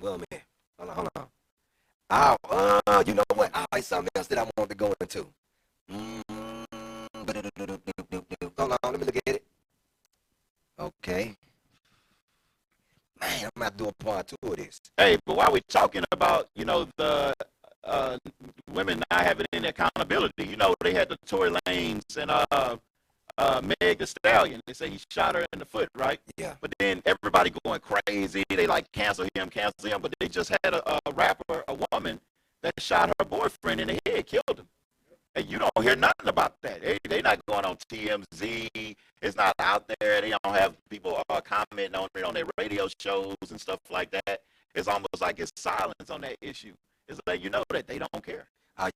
Well, man, hold on. You know what? Always something else that I want to go into. Hold on, let me look at it. Okay. Man, I'm about to do a part 2 of this. Hey, but while we're talking about, the women not having any accountability, they had the Tory Lanez and Meg Thee Stallion. They say he shot her in the foot, right? Yeah. But then everybody going crazy. They cancel him. But they just had a rapper, a woman, that shot her boyfriend in the head, killed him. And you don't hear nothing about that. They not going on TMZ. It's not out there. They don't have people commenting on it on their radio shows and stuff like that. It's almost like it's silence on that issue. It's like, that they don't care.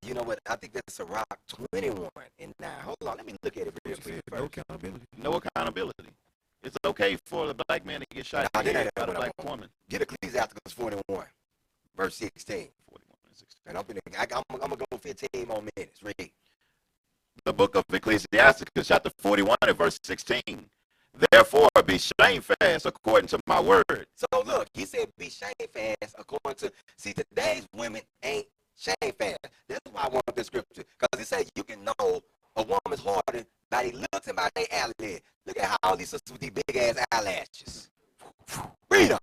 You know what? I think that's a Rock 21. And now, hold on, let me look at it real quick. No accountability. No accountability. It's okay for the black man to get shot Nah, in the that head ain't by the what I black want. woman. Get Ecclesiastes 41, verse 16. 41 and 16. And I'm going to go 15 more minutes. Read. The book of Ecclesiasticus, chapter 41 and verse 16. Therefore, be shamefast according to my word. So look, he said be shamefast according to, see, today's women ain't shamefast. That's why I want this scripture. Because it says you can know a woman's heart by they looks and by their eyelid. Look at how all these sisters with these big ass eyelashes. Read them.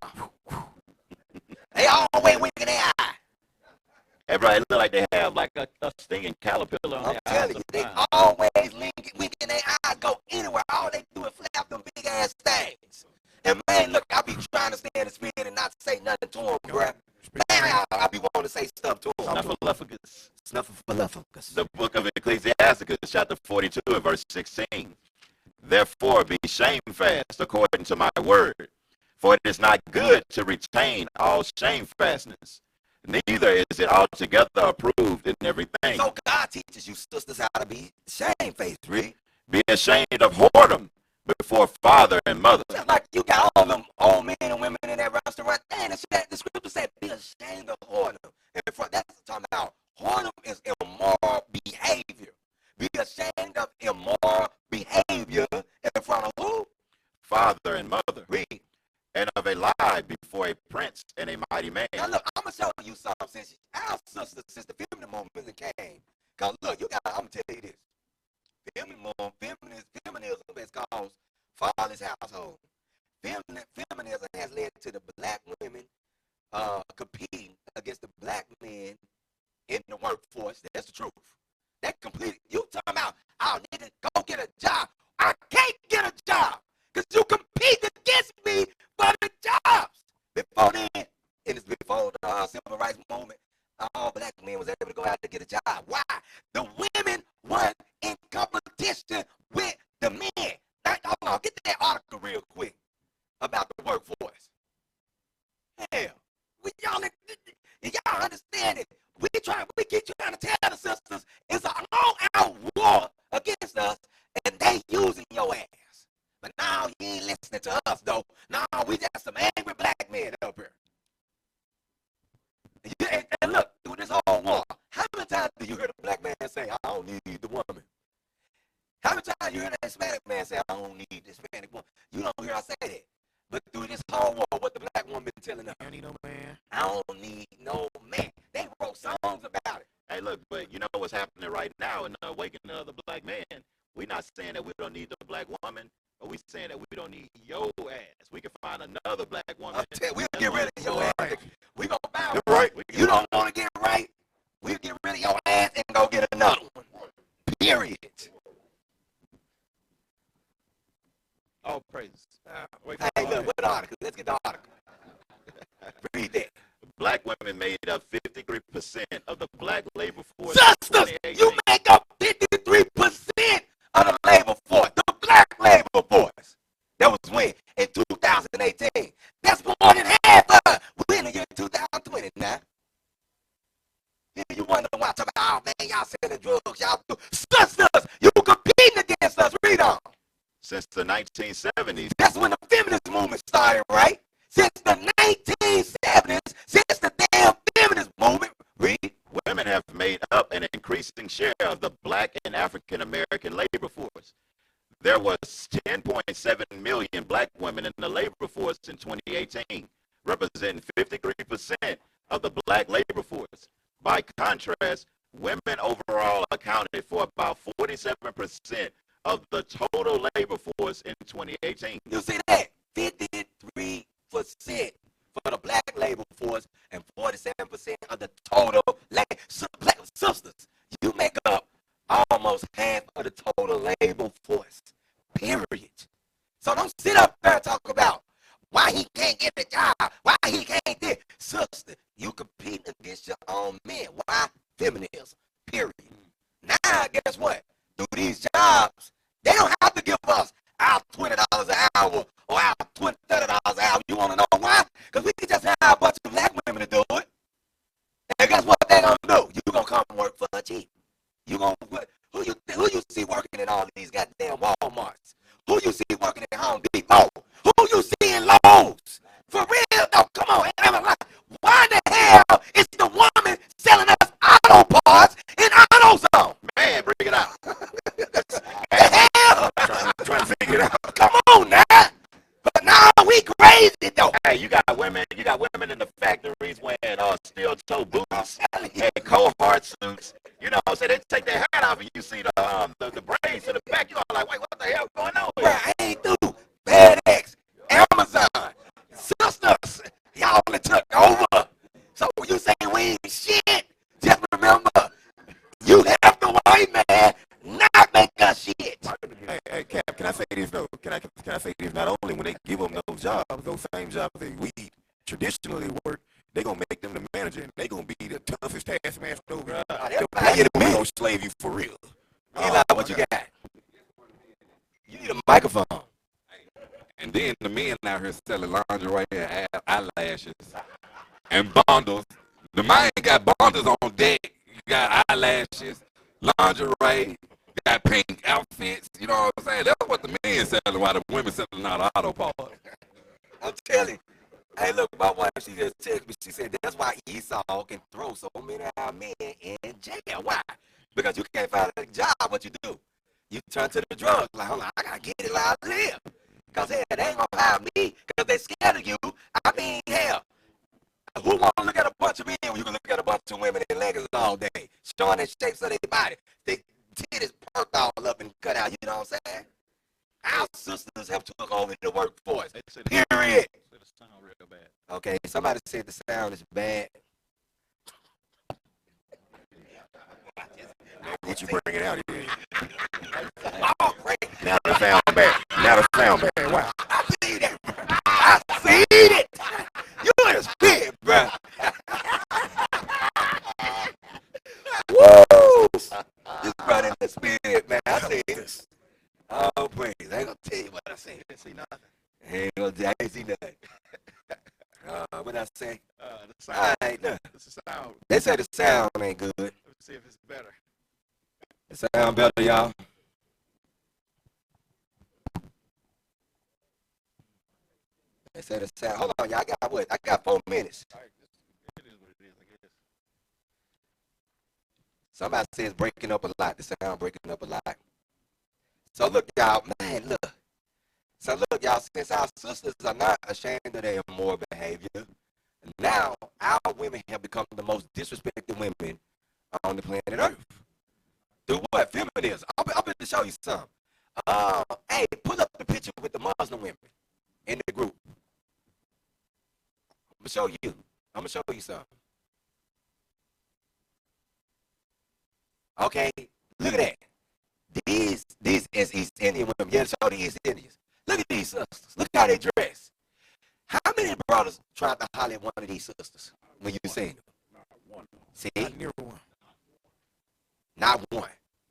They always winking their eye. Everybody look like they have like a stinging caterpillar on I'm their telling eyes. you, they always winking their eyes, go anywhere. All they do is flap them big ass things. And man, look, I be trying to stay in the spirit and not say nothing to them, bro. Man, I be wanting to say stuff to them. Snuffleupagus. Snuffleupagus. The book of Ecclesiasticus, chapter 42 and verse 16. Therefore, be shamefast according to my word. For it is not good to retain all shamefastness. Neither is it altogether approved in everything. So God teaches you sisters how to be shamefaced, read. Be ashamed of whoredom before father and mother. Just like you got all them old men and women in that restaurant. And the scripture said, be ashamed of whoredom. And that's talking about whoredom is immoral behavior. Be ashamed of immoral behavior in front of who? Father and mother. Read. And of a lie before a prince and a mighty man. Now look, I'm going to show you something since our sisters, since the feminine movement came. Because look, I'm going to tell you this. Feminism has caused fatherless household. Feminism has led to the black women competing against the black men in the workforce. That's the truth. That completely, you talking about, I need to go get a job. I can't get a job because you compete against me for the jobs. Before then, and it's before the civil rights movement, all black men was able to go out to get a job. Why? The women weren't in competition with the men. Now, hold on, get that article real quick about the workforce. Hell, y'all understand it. We keep trying to tell the sisters it's an all-out war against us, and they using your ass. But now you ain't listening to us, though. Now we just some angry black men up here. And look, through this whole war, how many times do you hear the black man say, I don't need the woman? How many times you hear the Hispanic man say, I don't need the Hispanic woman? You don't hear us say that. But through this whole war, what the black woman telling us? I don't need no man. I don't need no man. They wrote songs about it. Hey, look, but you know what's happening right now in the awakening of the black man? We're not saying that we don't need the black woman, but we're saying that we don't need your ass. We can find another black woman. We'll get rid of your ass. We gonna bow. Right. You don't want to get right? We'll get rid of your ass and go get another one. Period. All praise. Hey, look, what article? Let's get the article. Read that. Black women made up 53% of the black labor force. Sisters, you make up 53% of the labor force, the black labor force. That was when? In 2018. That's more than half of it. We're in the year 2020 now. You wonder why I'm talking about, oh man, y'all selling drugs, y'all do. Sisters, you competing against us. Read on. Since the 1970s. That's when the feminist movement started, right? Since the 1970s, since the damn feminist movement, read. Women have made up an increasing share of the black and African American labor force. There was 10.7 million black women in the labor force in 2018, representing 53% of the black labor force. By contrast, women overall accounted for about 47% of the total labor force in 2018. You see that? 53% for the black labor force and 47% of the total black sisters. You make up almost half of the total labor force. Period. So don't sit up there and talk about why he can't get a job, why he can't get. Sister, you compete against your own men. Why? Feminism. Period. Now, guess what? Through these jobs, they don't have to give us our $20 an hour or our $30 an hour. You want to know why? Because we can just have a bunch of black women to do it. And guess what they're going to do? You're going to come work for cheap. You gonna who you see working in all these goddamn Walmarts? Who you see working at Home Depot? steel toe boots and cohort suits. You know, so they take their hat off and you see the braids to the back. You all like, wait, what the hell going on here? I ain't through. FedEx, Amazon, sisters, y'all only took over. So when you say we ain't shit, just remember, you have the white man not make us shit. Hey, Cap, can I say this though? Can I say this? Not only when they give them those jobs, those same jobs that we traditionally work, they gonna make them the manager, and they gonna be the toughest taskmaster over. They're gonna slave you for real. Eli, what you got? You need a microphone. And then the men out here selling lingerie and eyelashes and bundles. The man got bundles on deck. You got eyelashes, lingerie, got pink outfits. You know what I'm saying? That's what the men selling while the women selling out auto parts. I'm telling you. Hey, look, my wife, she just texted me. She said that's why Esau can throw so many of our men in jail. Why? Because you can't find a job. What you do? You turn to the drugs. Like, hold on, I got to get it while I live. Because hell, they ain't going to hire me because they scared of you. I mean, hell, who want to look at a bunch of men when you can look at a bunch of women in leggings all day, showing the shapes of their body? They titties perked all up and cut out. You know what I'm saying? Our sisters have took over the workforce. Period. Okay, somebody said the sound is bad. What you bringing out here? Oh, great. Now the sound bad. Now the sound bad. Wow. I see it. I see it. You in the spirit, bro. Woo! Just run in the spirit, man. I see it. Oh, praise. I ain't gonna tell you what I see. I didn't see nothing. I ain't see nothing. What I say? The sound. I ain't nothing. The sound. They say the sound ain't good. Let's see if it's better. The sound better, y'all. They say the sound. Hold on, y'all. I got what? I got 4 minutes. It is what it is, I guess. Somebody says breaking up a lot. The sound breaking up a lot. So look, y'all, man, look. So look, y'all, since our sisters are not ashamed of their immoral behavior, now our women have become the most disrespected women on the planet Earth. Through what? Feminism. I'm going to show you something. Hey, pull up the picture with the Muslim women in the group. I'm going to show you something. Okay, look at that. These is East Indian women. Yeah, show the East Indians. Look at these sisters. Look how they dress. How many brothers tried to holler at one of these sisters when you seen them? Not one. See? Not near one. Not one.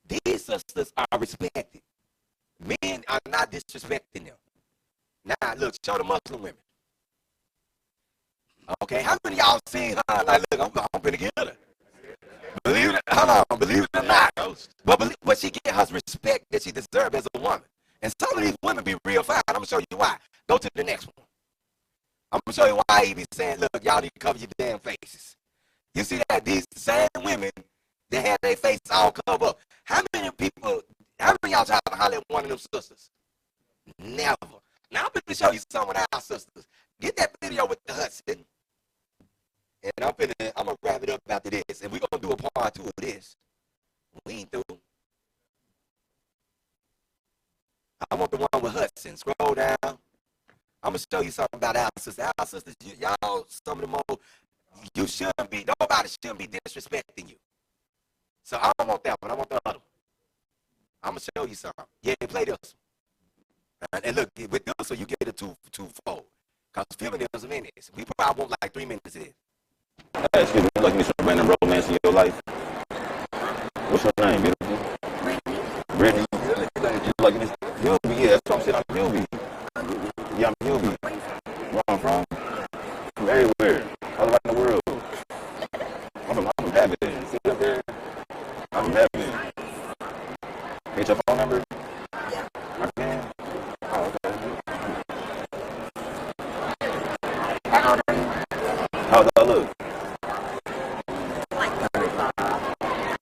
These sisters are respected. Men are not disrespecting them. Now, look, show the Muslim women. Okay, how many of y'all seen her? Like, look, I'm gonna get her. Believe it, hold on, believe it or not. But she get her respect that she deserves as a woman. And some of these women be real fine. I'm gonna show you why. Go to the next one. I'm gonna show you why he be saying, look, y'all need to cover your damn faces. You see that? These same women, they have their face all covered up. How many of y'all try to holler at one of them sisters? Never. Now I'm gonna show you some of our sisters. Get that video with the Hudson. And I'm gonna wrap it up after this. And we're gonna do a part 2 of this. We ain't through. I want the one with Hudson. Scroll down. I'm gonna show you something about our sisters. Our sisters, y'all, some of them more, nobody shouldn't be disrespecting you. So I don't want that one. I want the other one. I'm gonna show you something. Yeah, play this one. And look, with this one, you get it twofold. Because feminism in this. We probably want like 3 minutes of this. Excuse me, you like me some random romance in your life? What's your name, beautiful? Brittany. You like me? Yubi, yeah, that's what I'm saying. I'm Yubi. Yeah, I'm Yubi. Where I'm from? From everywhere. All around the world. I'm from heaven. See up there? I'm from heaven. Get your phone number? Yeah. I can? Oh, okay. How does that look?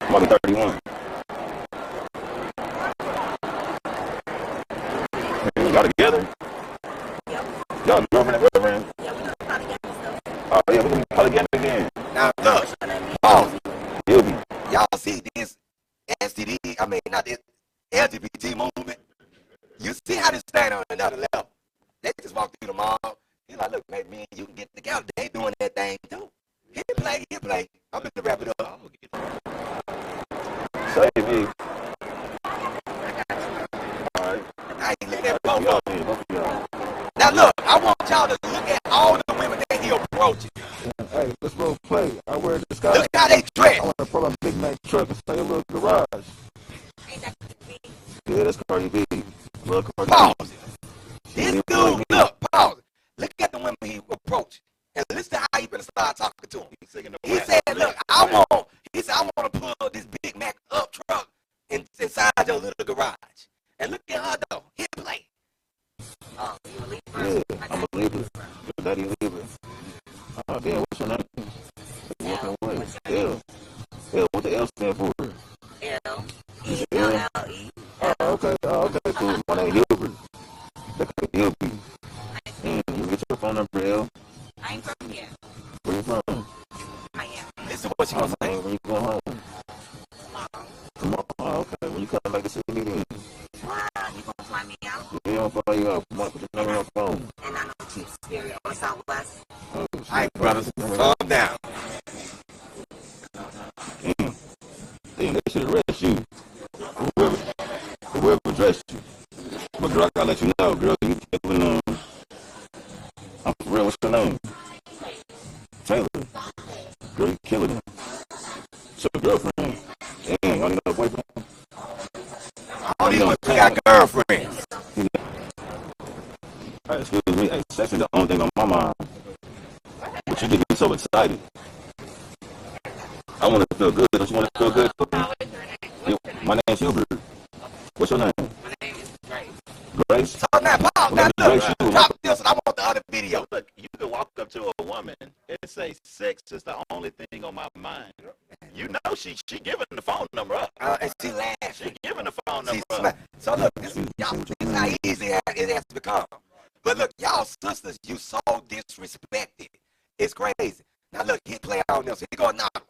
I'm about to be 31. Y'all together? Yep. Y'all girlfriend and boyfriend? Yeah, we just polygamy stuff. Oh, yeah, we can polygamy again. Now look, pause. Y'all see this STD, I mean not this LGBT movement? You see how this thing on another level. They just walk through the mall. He's like, look, maybe me and you can get together. They doing that thing too. Hit play. I'm gonna wrap it up. Save me. Alright. I ain't looking at both of them. Now look, I want y'all to look at all the women that he approaching. Hey, let's role play. I wear the sky. Look how they dress. I want to pull a Big Mac truck and stay a little garage. Yeah, that's Cardi B. Look, Cardi Pause. B. This dude, look, pause. Look at the women he approached. And listen to how he gonna start talking to him. He said, look, I want to pull this Big Mac up truck inside your little garage. And look at her though. Hit play. Yeah, I'm a believer. Your daddy believer. Oh, damn, what's your name? Walking away. L, what the L stand for? L. E-L-L-E. Okay, cool. My name is Hilbert. That could be Hilbert. You get your phone number, L. I ain't from here. Where you from? I am. This is what she gonna say. When you go home. Tomorrow. Oh, okay. When you come back to see me then. Wow, you gonna fly me out? Yeah, I'll fly you out. Put your number on my phone. And I know cheap stereo or Southwest. Oh, All right, brothers, calm down. Damn, they should arrest you. Whoever dressed you. But girl, I gotta let you know, girl, you killing I'm for real, what's your name? Taylor. Girl, you killing him. So girlfriend. Damn, I need a boyfriend. I don't even got girlfriends. Hey, excuse me. Hey, sex is the only thing on my mind. But you get me so excited. I want to feel good. Don't you want to feel good? My name's Hubert. What's your name? My name is Grace. Grace? So now, Paul, now look, drop this and I want the other video. Look, you can walk up to a woman and say sex is the only thing on my mind. You know she giving the phone number up. And she laughed. She giving the phone number up. So look, this is how easy it has become. But look, y'all sisters, you so disrespected. It's crazy. Now look, he play on this. He go knock.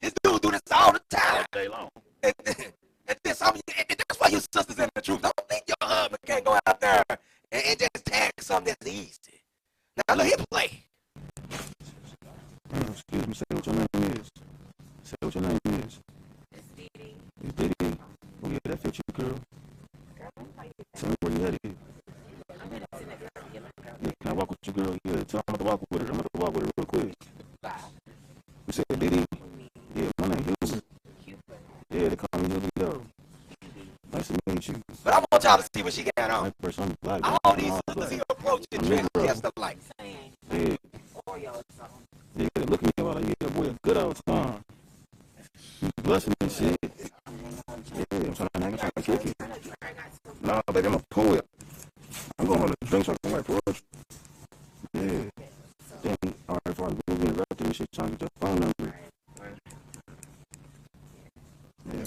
This dude do this all the time. All day long. And that's why you sisters in the truth. Don't think your husband can't go out there and just tag something that's easy. Now look, he play. Excuse me, say what your name is. Say what your name is. It's Didi. It's Diddy. Oh yeah, that fits you, girl. Tell me where you headed. I'm gonna send a girl. Yeah, can I walk with you, girl? Yeah, tell me I'm gonna walk with her. I'm gonna walk with her real quick. You said Diddy? Yeah, my name is Hubert. Yeah, they call me Hubert, though. Nice to meet you. But I want y'all to see what she got on. I'm black. All these sisters he approaching dressed just alike. Yeah. Yeah, look at me while I get that boy a good old time. He's blessing and shit. Yeah, I'm trying to kick it. Nah, baby, I'm a poet. I'm going to drink so I can wait for us. Yeah. Then, all right, before I move in right there, shit, trying to get your phone number. Yeah.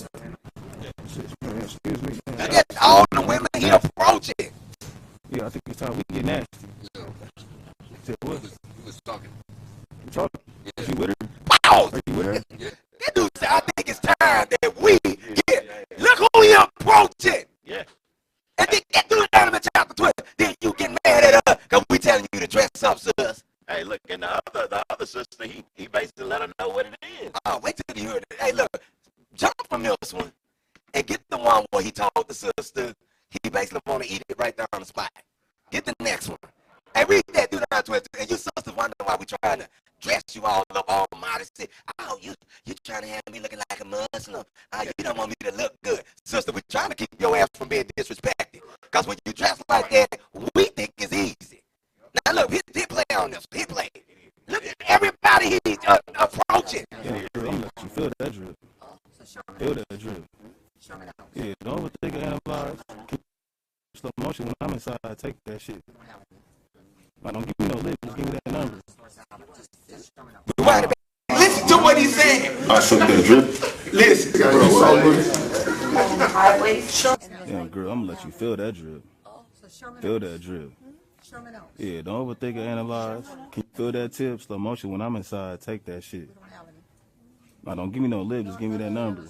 Excuse me. Look at all the women he approaching. Yeah, I think it's time we get nasty. Said what? We was talking. You talking? Yeah. You with her? Wow! Are you with her? Yeah. That dude said, I think it's time that we get. Look who he approaching. Yeah. And then that dude down in chapter 12. Then you get mad at us because we telling you to dress up, sis. Hey, look, and the other sister, he basically let her know what it is. Oh, wait till you hear it. Hey, look, jump from this one and get the one where he told the sister he basically want to eat it right there on the spot. Get the next one. Hey, read that dude down 12. And your sister wonder why we trying to dress you all up, all modesty. Oh, you trying to have me looking like a Muslim. Oh, you don't want me to look good. Sister, we're trying to keep your ass from being disrespected. Because when you dress like that, we think it's easy. Now, look, he play on this. He play. Look at everybody he's approaching. Yeah, girl, I'm gonna let you feel that drip. Feel that drip. Yeah, don't overthink it, analyze. Keep slow motion when I'm inside. Take that shit. Like, don't give me no lip. Just give me that number. Listen to what he's saying. I took that drip. Listen. Yeah, girl, I'm gonna let you feel that drip. Feel that drip. Yeah, don't overthink it, analyze. Can you feel that tip? Slow motion when I'm inside. Take that shit. No, don't give me no lip. Just give me that number.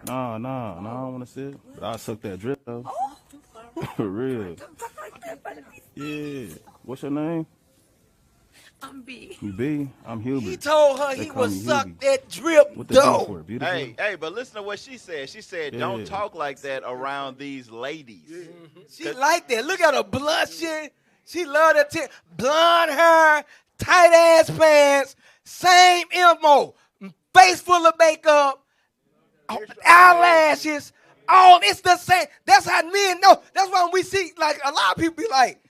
Nah, I don't want to see it. But I'll suck that drip, though. For real. Yeah. What's your name? I'm B. You B? I'm Hubert. He told her They he call would me suck Hubie. that drip, What the B though. for? Beautiful? Hey, but listen to what she said. She said, don't Yeah. talk like that around these ladies. She like that. Look at her blushing. She love that blonde hair, tight ass pants, same MO, face full of makeup, eyelashes. All it's the same. That's how men know. That's why we see like a lot of people be like,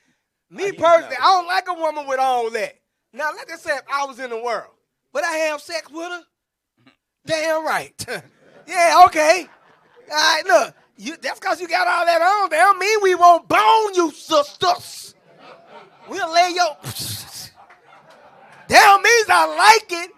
me personally, I don't like a woman with all that. Now let's just say if I was in the world, would I have sex with her? Damn right. Yeah, okay. All right, look. That's because you got all that on. That don't mean we won't bone you, sisters. We'll lay your... That means I like it.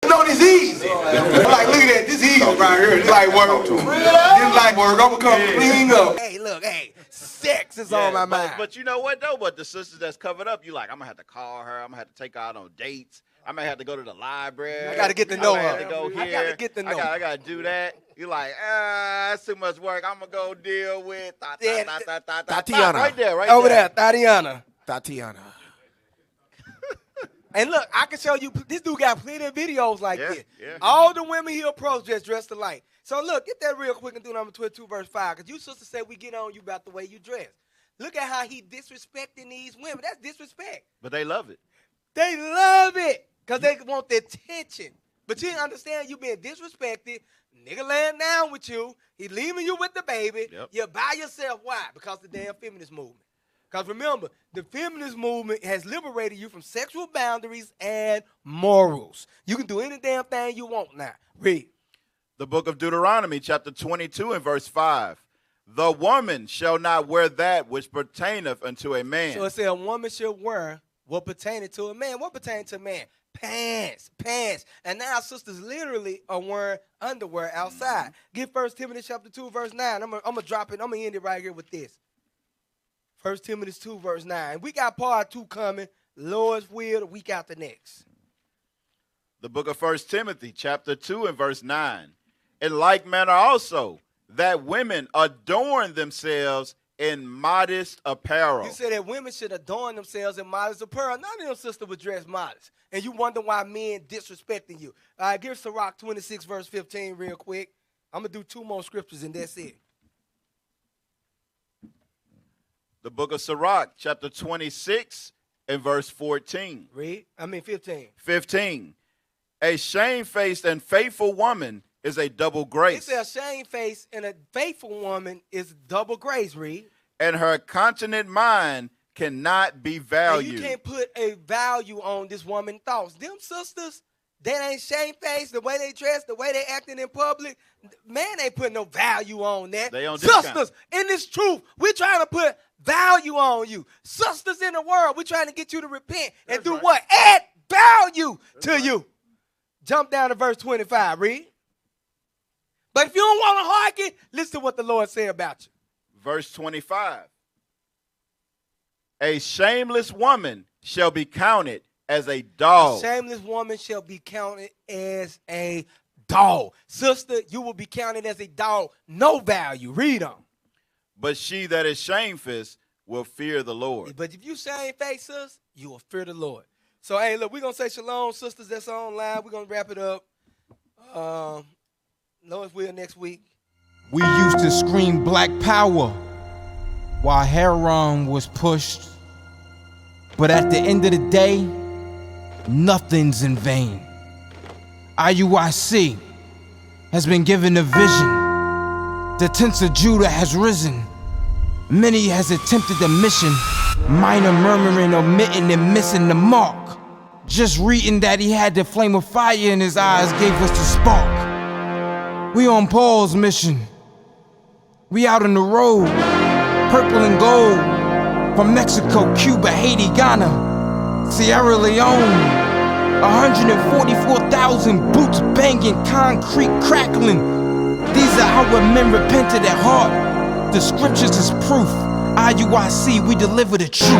No, this easy. Like, look at that. This easy right here. This like work. This like work. I'm going to come clean up. Hey, look, sex is on my mind. But you know what, though? But the sisters that's covered up, you like, I'm going to have to call her. I'm going to have to take her out on dates. I may have to go to the library. I got to get to know her. I have to go here. I got to get to know her. I got to do that. You're like, that's too much work. I'm going to go deal with Tatiana. Right there, right Over there. there, Tatiana. And look, I can show you, this dude got plenty of videos like this. Yeah. All the women he approached just dressed alike. So look, get that real quick and do number 22, verse 5. Because you sisters say we get on you about the way you dress. Look at how he disrespecting these women. That's disrespect. But they love it. They love it because they want the attention. But you understand you being disrespected. Nigga laying down with you. He leaving you with the baby. Yep. You're by yourself. Why? Because the damn feminist movement. Because remember, the feminist movement has liberated you from sexual boundaries and morals. You can do any damn thing you want now. Read. The book of Deuteronomy, chapter 22 and verse 5. The woman shall not wear that which pertaineth unto a man. So it said a woman should wear what pertaineth to a man. What pertains to a man? Pants. And now sisters literally are wearing underwear outside. Get 1 Timothy chapter 2, verse 9. I'm gonna drop it. I'm going to end it right here with this. 1 Timothy 2, verse 9. We got part 2 coming. Lord's will, the week after next. The book of 1 Timothy, chapter 2 and verse 9. In like manner also, that women adorn themselves in modest apparel. You said that women should adorn themselves in modest apparel. None of them sisters would dress modest. And you wonder why men disrespecting you. All right, give Sirach 26, verse 15 real quick. I'm going to do 2 more scriptures and that's it. The book of Sirach, chapter 26 and verse 14. 15. 15. A shamefaced and faithful woman is a double grace. It says shamefaced and a faithful woman is double grace, read. And her continent mind cannot be valued. And you can't put a value on this woman's thoughts. Them sisters, they ain't shamefaced, the way they dress, the way they acting in public. Man ain't putting no value on that. They on sisters, discount. in this truth, we're trying to put value on you. Sisters in the world, we're trying to get you to repent and do what? Add value to you. Jump down to verse 25, read. But if you don't want to hearken, listen to what the Lord said about you. Verse 25. A shameless woman shall be counted as a dog. A shameless woman shall be counted as a dog. Sister, you will be counted as a dog. No value. Read on. But she that is shamefaced will fear the Lord. But if you shamefaced, sis, you will fear the Lord. So, hey, look, we're going to say shalom, sisters that's online. We're going to wrap it up. Lord's will next week. We used to scream black power while heroin was pushed. But at the end of the day, nothing's in vain. IUIC has been given a vision. The tents of Judah has risen. Many has attempted the mission. Minor murmuring, omitting, and missing the mark. Just reading that he had the flame of fire in his eyes gave us the spark. We on Paul's mission. We out on the road, purple and gold. From Mexico, Cuba, Haiti, Ghana, Sierra Leone. 144,000 boots banging, concrete crackling. These are our men repented at heart. The scriptures is proof. IUIC, we deliver the truth.